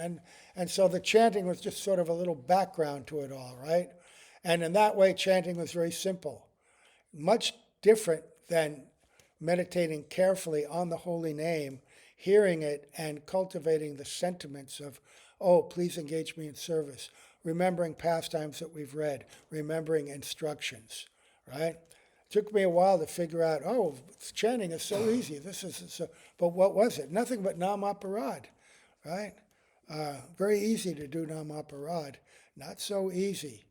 And so the chanting was just sort of a little background to it all, right? And in that way, chanting was very simple. Much different than meditating carefully on the holy name, hearing it and cultivating the sentiments of, oh, please engage me in service, remembering pastimes that we've read, remembering instructions, right? It took me a while to figure out, oh, chanting is so easy. This is so, but what was it? Nothing but Namaparad, right? Very easy to do Namaparad. Not so easy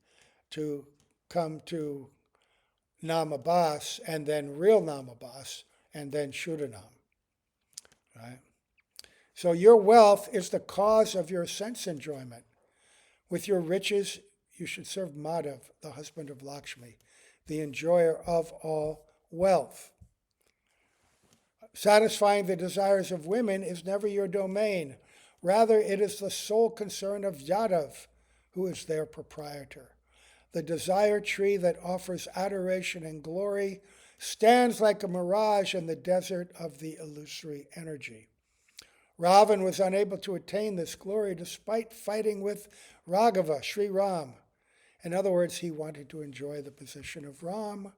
to come to Namabas and then real Namabas and then Shuddhanam, right? So your wealth is the cause of your sense enjoyment. With your riches, you should serve Madhav, the husband of Lakshmi, the enjoyer of all wealth. Satisfying the desires of women is never your domain. Rather, it is the sole concern of Yadav, who is their proprietor. The desire tree that offers adoration and glory stands like a mirage in the desert of the illusory energy. Ravan was unable to attain this glory despite fighting with Raghava, Sri Ram. In other words, he wanted to enjoy the position of Ram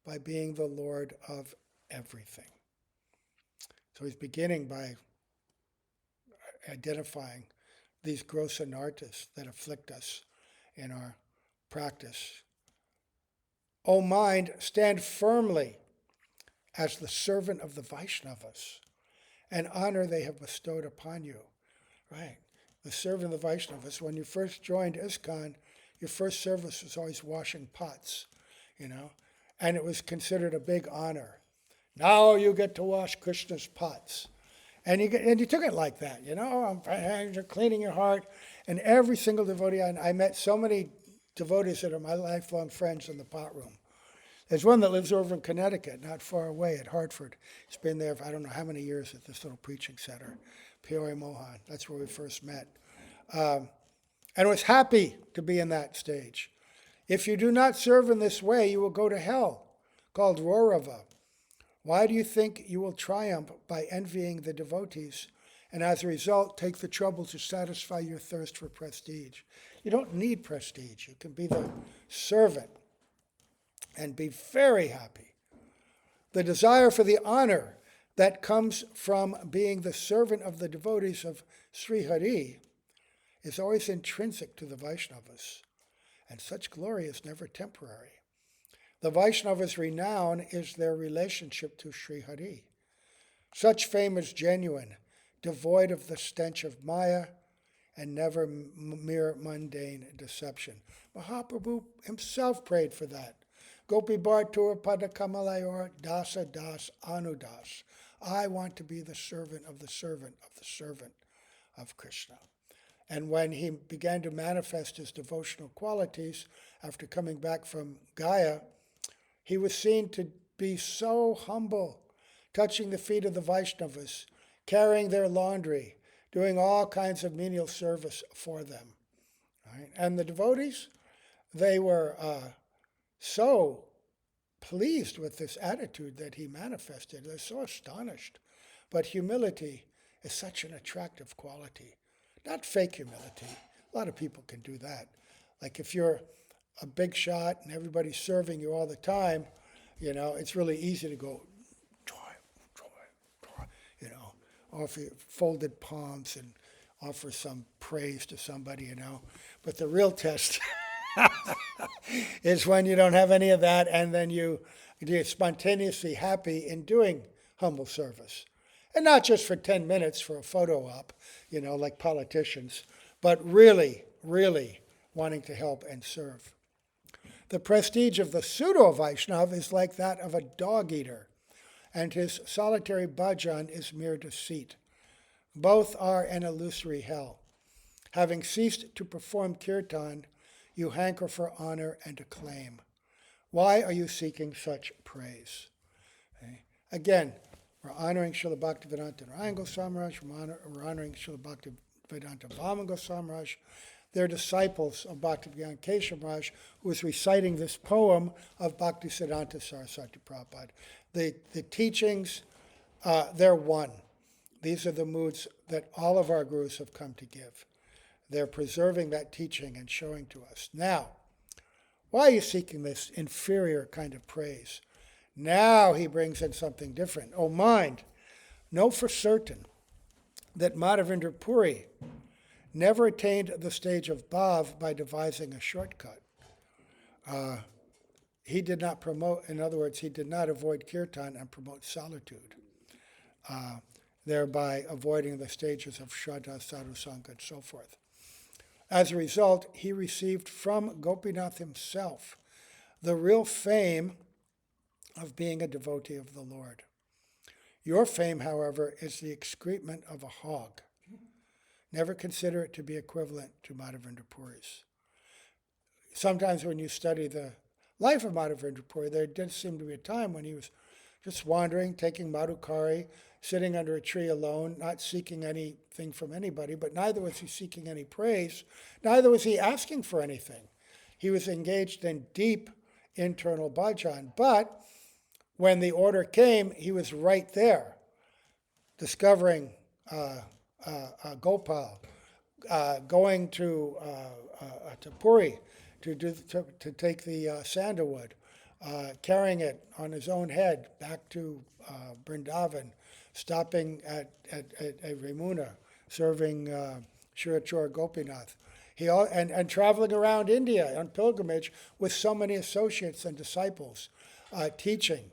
by being the Lord of everything. So he's beginning by identifying these gross anarthas that afflict us in our practice. O mind, stand firmly as the servant of the Vaishnavas, and honor they have bestowed upon you. Right? The servant of the Vaishnavas, when you first joined ISKCON, your first service was always washing pots, you know, and it was considered a big honor. Now you get to wash Krishna's pots. And you took it like that, you know, you're cleaning your heart. And every single devotee, I met so many devotees that are my lifelong friends in the pot room. There's one that lives over in Connecticut, not far away at Hartford. He's been there for I don't know how many years at this little preaching center, Peoria Mohan. That's where we first met. And was happy to be in that stage. If you do not serve in this way, you will go to hell, called Rorava. Why do you think you will triumph by envying the devotees and as a result, take the trouble to satisfy your thirst for prestige. You don't need prestige. You can be the servant and be very happy. The desire for the honor that comes from being the servant of the devotees of Sri Hari is always intrinsic to the Vaishnavas, and such glory is never temporary. The Vaishnavas' renown is their relationship to Sri Hari. Such fame is genuine, devoid of the stench of Maya, and never mere mundane deception. Mahaprabhu himself prayed for that. Gopi Bhartur Padakamalayur Dasa Das Anudas. I want to be the servant of the servant of the servant of Krishna. And when he began to manifest his devotional qualities after coming back from Gaya, he was seen to be so humble, touching the feet of the Vaishnavas, carrying their laundry, doing all kinds of menial service for them. Right? And the devotees, they were so pleased with this attitude that he manifested. They're so astonished. But humility is such an attractive quality. Not fake humility. A lot of people can do that. Like if you're a big shot and everybody's serving you all the time, it's really easy to go, offer folded palms and offer some praise to somebody, But the real test is when you don't have any of that and then you're spontaneously happy in doing humble service. And not just for 10 minutes for a photo op, like politicians, but really, really wanting to help and serve. The prestige of the pseudo-Vaishnava is like that of a dog-eater, and his solitary bhajan is mere deceit. Both are an illusory hell. Having ceased to perform kirtan, you hanker for honor and acclaim. Why are you seeking such praise? Okay. Again, we're honoring Srila Bhaktivedanta Narayana Goswami Maharaj, we're honoring Srila Bhaktivedanta Vamana Goswami Maharaj. They're disciples of Bhaktivedanta Kesava Maharaj, who is reciting this poem of Bhaktisiddhanta Saraswati Prabhupada. The teachings, they're one. These are the moods that all of our gurus have come to give. They're preserving that teaching and showing to us. Now, why are you seeking this inferior kind of praise? Now he brings in something different. Oh, mind, know for certain that Madhavendra Puri never attained the stage of Bhav by devising a shortcut. He did not promote, in other words, he did not avoid kirtan and promote solitude, thereby avoiding the stages of Shraddha, Sadhu Sangha, and so forth. As a result, he received from Gopinath himself the real fame of being a devotee of the Lord. Your fame, however, is the excrement of a hog. Never consider it to be equivalent to Madhavendra Puri's. Sometimes when you study the life of Madhavendra Puri, there did seem to be a time when he was just wandering, taking madhukari, sitting under a tree alone, not seeking anything from anybody, but neither was he seeking any praise, neither was he asking for anything. He was engaged in deep internal bhajan, but when the order came, he was right there, discovering Gopal, going to Puri to take the sandalwood, carrying it on his own head back to Vrindavan, stopping at Ramuna, serving Shirachora Gopinath. And traveling around India on pilgrimage with so many associates and disciples, teaching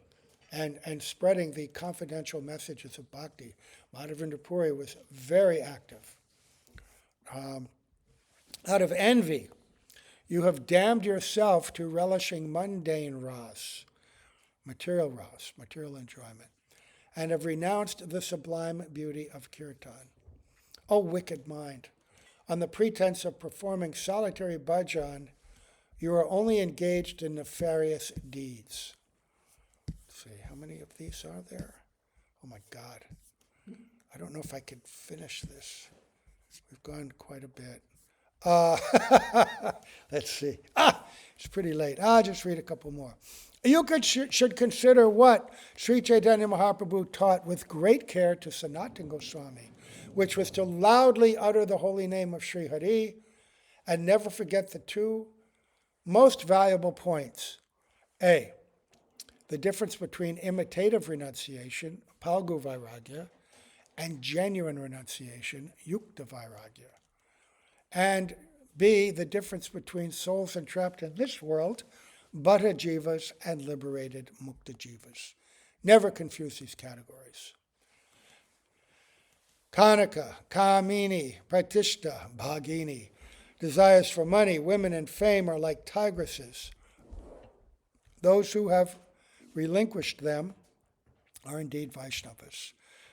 and spreading the confidential messages of bhakti. Madhavendra Puri was very active. Out of envy, you have damned yourself to relishing mundane material enjoyment, and have renounced the sublime beauty of kirtan. O wicked mind! On the pretense of performing solitary bhajan, you are only engaged in nefarious deeds. Let's see, how many of these are there? Oh my God. I don't know if I could finish this. We've gone quite a bit. Let's see. It's pretty late. I'll just read a couple more. You should consider what Sri Chaitanya Mahaprabhu taught with great care to Sanatana Goswami which was to loudly utter the holy name of Sri Hari and never forget the two most valuable points. A, the difference between imitative renunciation, Palgu Vairagya, and genuine renunciation, Yukta Vairagya. And B, the difference between souls entrapped in this world, Bhatta Jivas, and liberated Mukta Jivas. Never confuse these categories. Kanaka, Kamini, Pratishta, Bhagini. Desires for money, women, and fame are like tigresses. Those who have relinquished them are indeed Vaishnavas.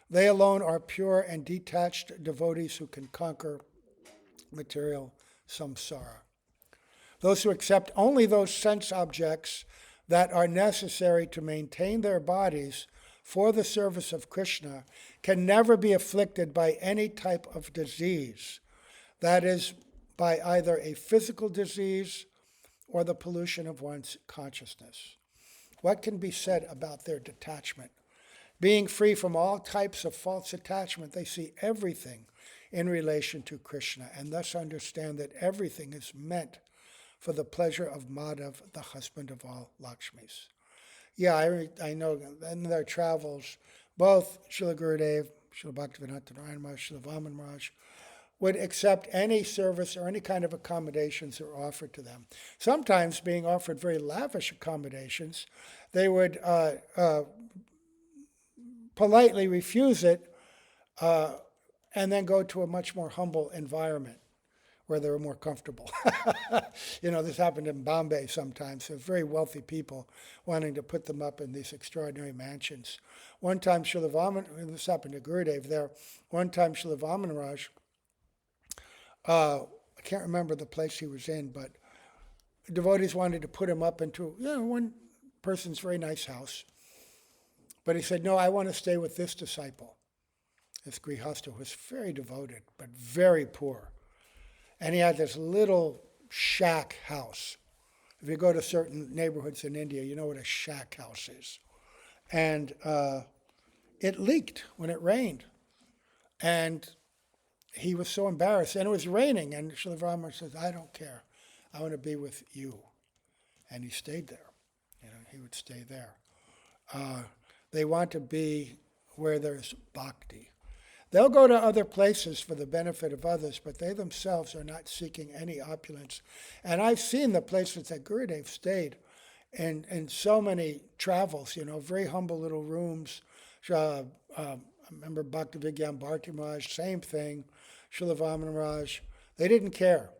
They alone are pure and detached devotees who can conquer material samsara. Those who accept only those sense objects that are necessary to maintain their bodies for the service of Krishna can never be afflicted by any type of disease, that is, by either a physical disease or the pollution of one's consciousness. What can be said about their detachment? Being free from all types of false attachment, they see everything in relation to Krishna and thus understand that everything is meant for the pleasure of Madhav, the husband of all Lakshmis. Yeah, I know in their travels, both Srila Gurudev, Srila Bhaktivedanta, Narayana Maharaj, Srila Vaman Maharaj, would accept any service or any kind of accommodations that were offered to them. Sometimes being offered very lavish accommodations, they would politely refuse it and then go to a much more humble environment where they were more comfortable. This happened in Bombay sometimes. So very wealthy people wanting to put them up in these extraordinary mansions. One time, Srila Vaman, this happened to Gurudev there, one time Srila Vaman Maharaj, I can't remember the place he was in, but devotees wanted to put him up into one person's very nice house. But he said, no, I want to stay with this disciple. This Grihastha was very devoted, but very poor. And he had this little shack house. If you go to certain neighborhoods in India, you know what a shack house is. And it leaked when it rained. And he was so embarrassed. And it was raining. And Srila Brahma says, I don't care. I want to be with you. And he stayed there. He would stay there. They want to be where there's bhakti. They'll go to other places for the benefit of others, but they themselves are not seeking any opulence. And I've seen the places that Gurudev stayed in so many travels, very humble little rooms. I remember Bhaktivedanta Bharti Maharaj, same thing. Srila Vaman Maharaj. They didn't care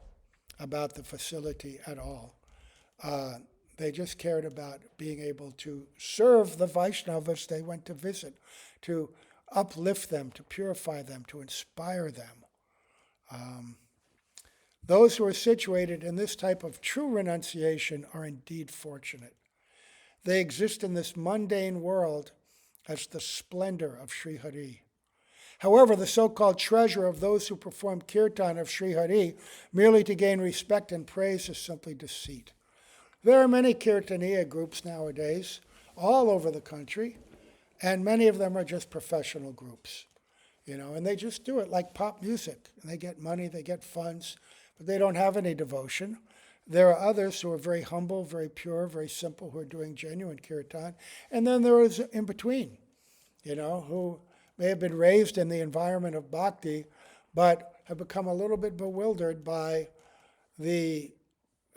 about the facility at all. They just cared about being able to serve the Vaishnavas they went to visit, to uplift them, to purify them, to inspire them. Those who are situated in this type of true renunciation are indeed fortunate. They exist in this mundane world as the splendor of Sri Hari. However, the so-called treasure of those who perform kirtan of Sri Hari merely to gain respect and praise is simply deceit. There are many kirtaniya groups nowadays, all over the country, and many of them are just professional groups, and they just do it like pop music. And they get money, they get funds, but they don't have any devotion. There are others who are very humble, very pure, very simple, who are doing genuine kirtan. And then there is in between, who may have been raised in the environment of bhakti, but have become a little bit bewildered by the,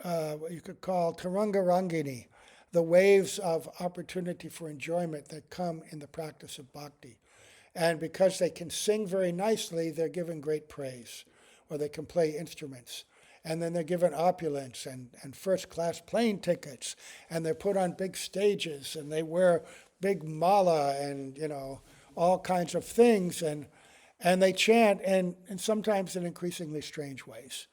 what you could call Taranga Rangini, the waves of opportunity for enjoyment that come in the practice of bhakti. And because they can sing very nicely, they're given great praise, or they can play instruments. And then they're given opulence and first-class plane tickets, and they're put on big stages, and they wear big mala and, all kinds of things, and they chant, and sometimes in increasingly strange ways.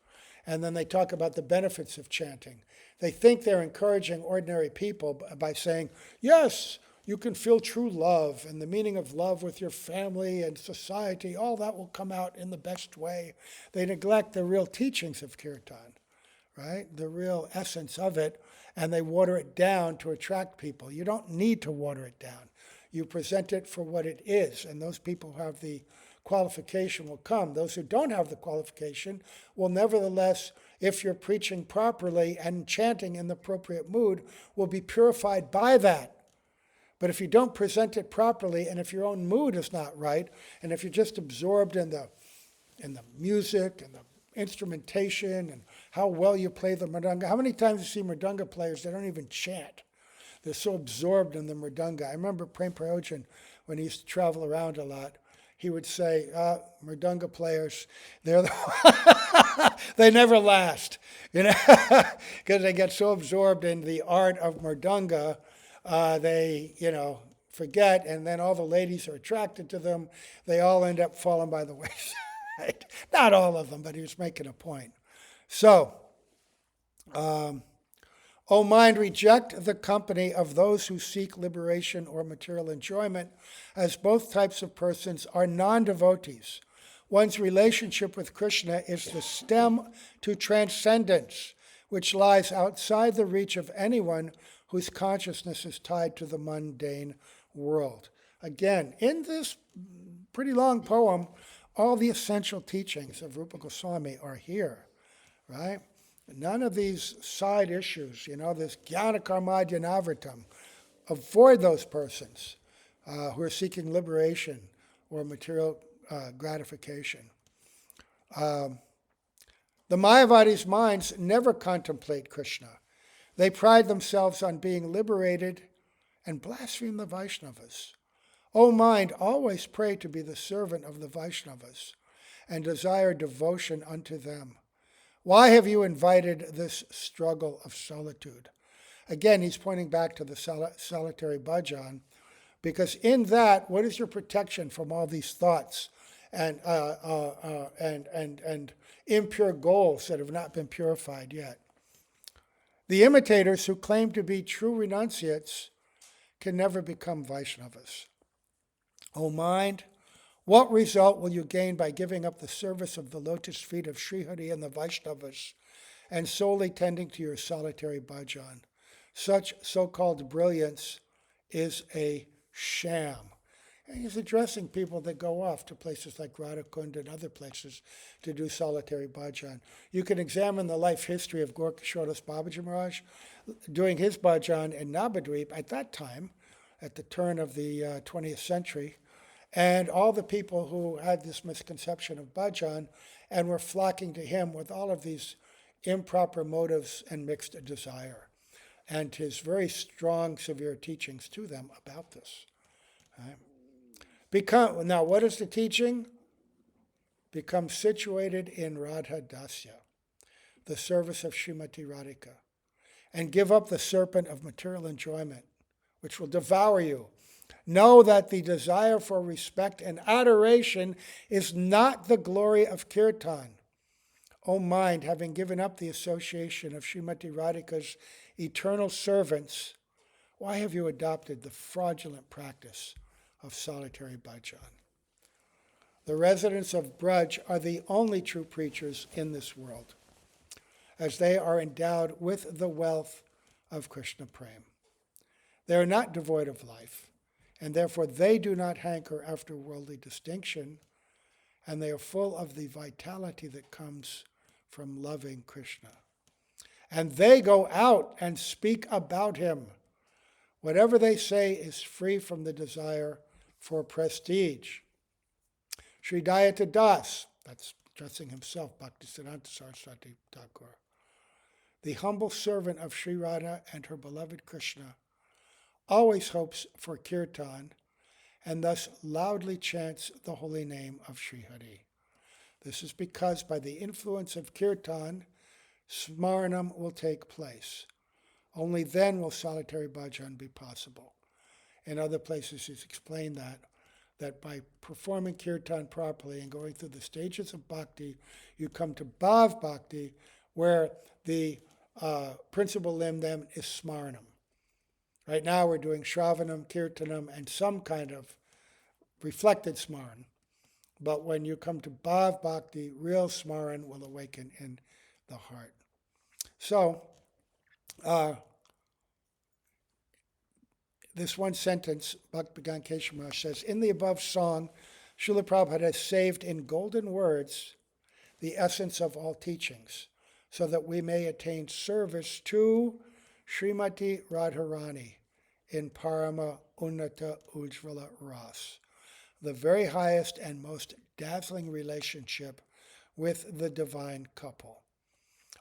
And then they talk about the benefits of chanting. They think they're encouraging ordinary people by saying, yes, you can feel true love and the meaning of love with your family and society. All that will come out in the best way. They neglect the real teachings of kirtan, right? The real essence of it, and they water it down to attract people. You don't need to water it down. You present it for what it is, and those people who have the qualification will come. Those who don't have the qualification will nevertheless, if you're preaching properly and chanting in the appropriate mood, will be purified by that. But if you don't present it properly, and if your own mood is not right, and if you're just absorbed in the music and the instrumentation and how well you play the mridanga. How many times you see mridanga players, they don't even chant. They're so absorbed in the mridanga. I remember Prem Prayojan, when he used to travel around a lot, he would say, mridanga players, they never last, because they get so absorbed in the art of mridanga, they, forget, and then all the ladies are attracted to them. They all end up falling by the wayside. Right? Not all of them, but he was making a point. So, O mind, reject the company of those who seek liberation or material enjoyment, as both types of persons are non-devotees. One's relationship with Krishna is the stem to transcendence, which lies outside the reach of anyone whose consciousness is tied to the mundane world. Again, in this pretty long poem, all the essential teachings of Rupa Goswami are here, right? None of these side issues, this jnana karmadhyanavritam. Avoid those persons who are seeking liberation or material gratification. The Mayavadis' minds never contemplate Krishna. They pride themselves on being liberated and blaspheme the Vaishnavas. O mind, always pray to be the servant of the Vaishnavas and desire devotion unto them. Why have you invited this struggle of solitude? Again, he's pointing back to the solitary bhajan, because in that, what is your protection from all these thoughts and impure goals that have not been purified yet? The imitators who claim to be true renunciates can never become Vaishnavas. O mind, what result will you gain by giving up the service of the lotus feet of Srihari and the Vaishnavas and solely tending to your solitary bhajan? Such so-called brilliance is a sham. And he's addressing people that go off to places like Radhakund and other places to do solitary bhajan. You can examine the life history of Gorkashodas Babaji Maharaj doing his bhajan in Navadvip at that time, at the turn of the 20th century, and all the people who had this misconception of bhajan and were flocking to him with all of these improper motives and mixed desire, and his very strong, severe teachings to them about this. Right? Now, what is the teaching? Become situated in Radha Dasya, the service of Srimati Radhika, and give up the serpent of material enjoyment, which will devour you. Know that the desire for respect and adoration is not the glory of kirtan. O mind, having given up the association of Srimati Radhika's eternal servants, why have you adopted the fraudulent practice of solitary bhajan? The residents of Braj are the only true preachers in this world, as they are endowed with the wealth of Krishna Prem. They are not devoid of life, and therefore they do not hanker after worldly distinction, and they are full of the vitality that comes from loving Krishna. And they go out and speak about him. Whatever they say is free from the desire for prestige. Sri Dayata Das, that's addressing himself, Bhaktisiddhanta Saraswati Thakur, the humble servant of Sri Radha and her beloved Krishna, always hopes for kirtan and thus loudly chants the holy name of Sri Hari. This is because by the influence of kirtan, smaranam will take place. Only then will solitary bhajan be possible. In other places he's explained that by performing kirtan properly and going through the stages of bhakti, you come to bhav bhakti, where the principal limb then is smaranam. Right now we're doing shravanam, kirtanam, and some kind of reflected smaran. But when you come to bhav bhakti, real smaran will awaken in the heart. So, this one sentence, Bhaktivedanta Kesava says, in the above song, Srila Prabhupada has saved in golden words the essence of all teachings, so that we may attain service to Srimati Radharani in Parama Unnata Ujjvala Ras, the very highest and most dazzling relationship with the divine couple.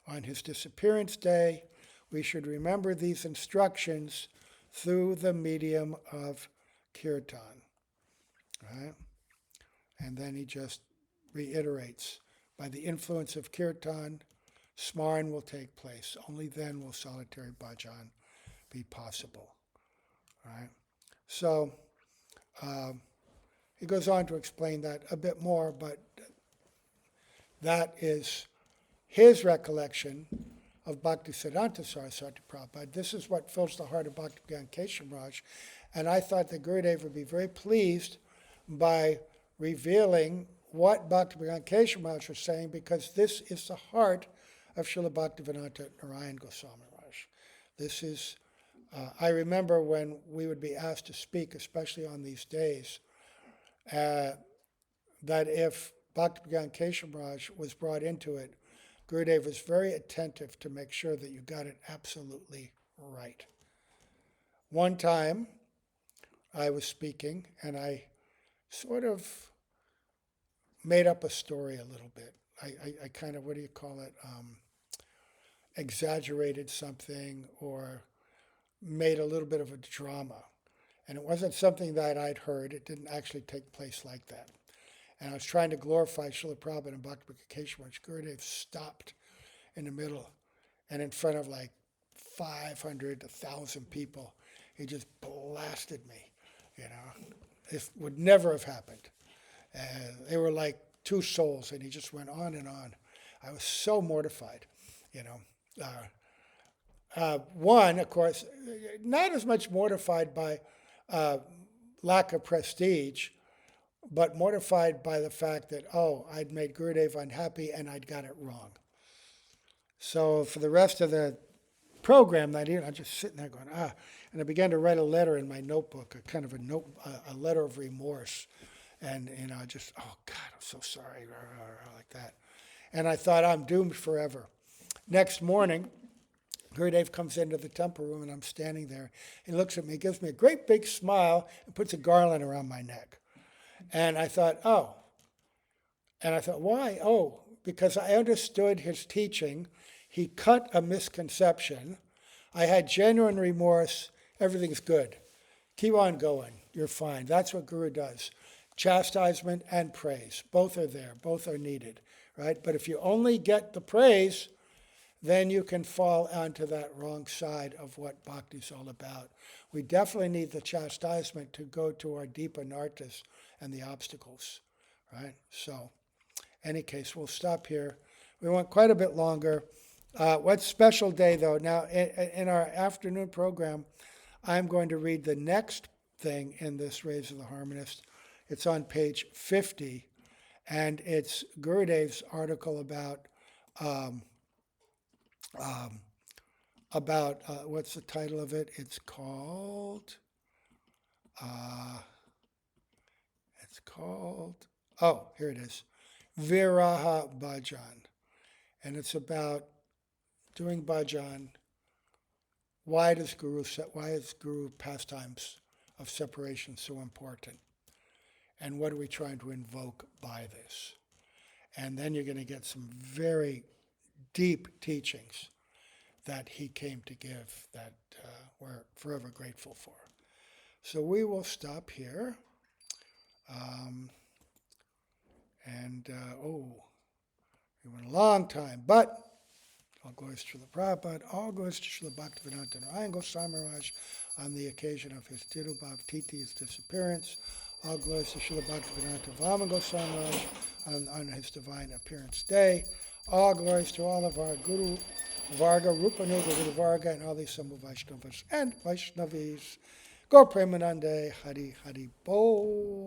On his disappearance day, we should remember these instructions through the medium of kirtan. Right? And then he just reiterates, by the influence of kirtan, smaran will take place. Only then will solitary bhajan be possible. Right? So he goes on to explain that a bit more, but that is his recollection of Bhaktisiddhanta Saraswati Prabhupada. This is what fills the heart of Bhaktivedanta Kesava Maharaj. And I thought that Gurudev would be very pleased by revealing what Bhaktivedanta Kesava Maharaj was saying, because this is the heart of Srila Bhaktivedanta Narayana Goswami Maharaj. This is, I remember when we would be asked to speak, especially on these days, that if Bhaktivedanta Kesava Maharaj was brought into it, Gurudev was very attentive to make sure that you got it absolutely right. One time, I was speaking, and I sort of made up a story a little bit. I kind of, what do you call it, exaggerated something or made a little bit of a drama. And it wasn't something that I'd heard. It didn't actually take place like that. And I was trying to glorify Srila Prabhupada and Bhaktivedanta Kesava Maharaj. Gurudev stopped in the middle, and in front of like 500 to 1,000 people, he just blasted me. You know, it would never have happened. They were like two souls, and he just went on and on. I was so mortified, you know. One, of course, not as much mortified by lack of prestige, but mortified by the fact that, I'd made Gurudev unhappy and I'd got it wrong. So for the rest of the program that evening, I'm just sitting there going, and I began to write a letter in my notebook, a letter of remorse. And, just, God, I'm so sorry, like that. And I thought, I'm doomed forever. Next morning, Gurudev comes into the temple room, and I'm standing there. He looks at me, gives me a great big smile, and puts a garland around my neck. And I thought, And I thought, why? Because I understood his teaching. He cut a misconception. I had genuine remorse. Everything's good. Keep on going. You're fine. That's what Guru does. Chastisement and praise. Both are there. Both are needed. Right? But if you only get the praise, then you can fall onto that wrong side of what bhakti is all about. We definitely need the chastisement to go to our deep anarthas and the obstacles. Right? So, any case, we'll stop here. We went quite a bit longer. What's special day, though? Now, in our afternoon program, I'm going to read the next thing in this Rays of the Harmonist. It's on page 50, and it's Gurudev's article about what's the title of it? It's called, here it is, Viraha Bhajan. And it's about doing bhajan. Why is Guru pastimes of separation so important? And what are we trying to invoke by this? And then you're going to get some very deep teachings that he came to give that we're forever grateful for. So we will stop here. We went a long time, but all glories to Srila Prabhupada, all glories to Srila Bhaktivedanta Narayana Goswami Maharaj on the occasion of his Tirubhav Titi's disappearance. All glories to Srila Bhaktivedanta Vama Goswami Maharaj on his divine appearance day. All glories to all of our Guru Varga, Rupanuga Guru Varga, and all these Sambhu Vaishnavas and Vaishnavis. Go Premanande, Hari Hari Bo.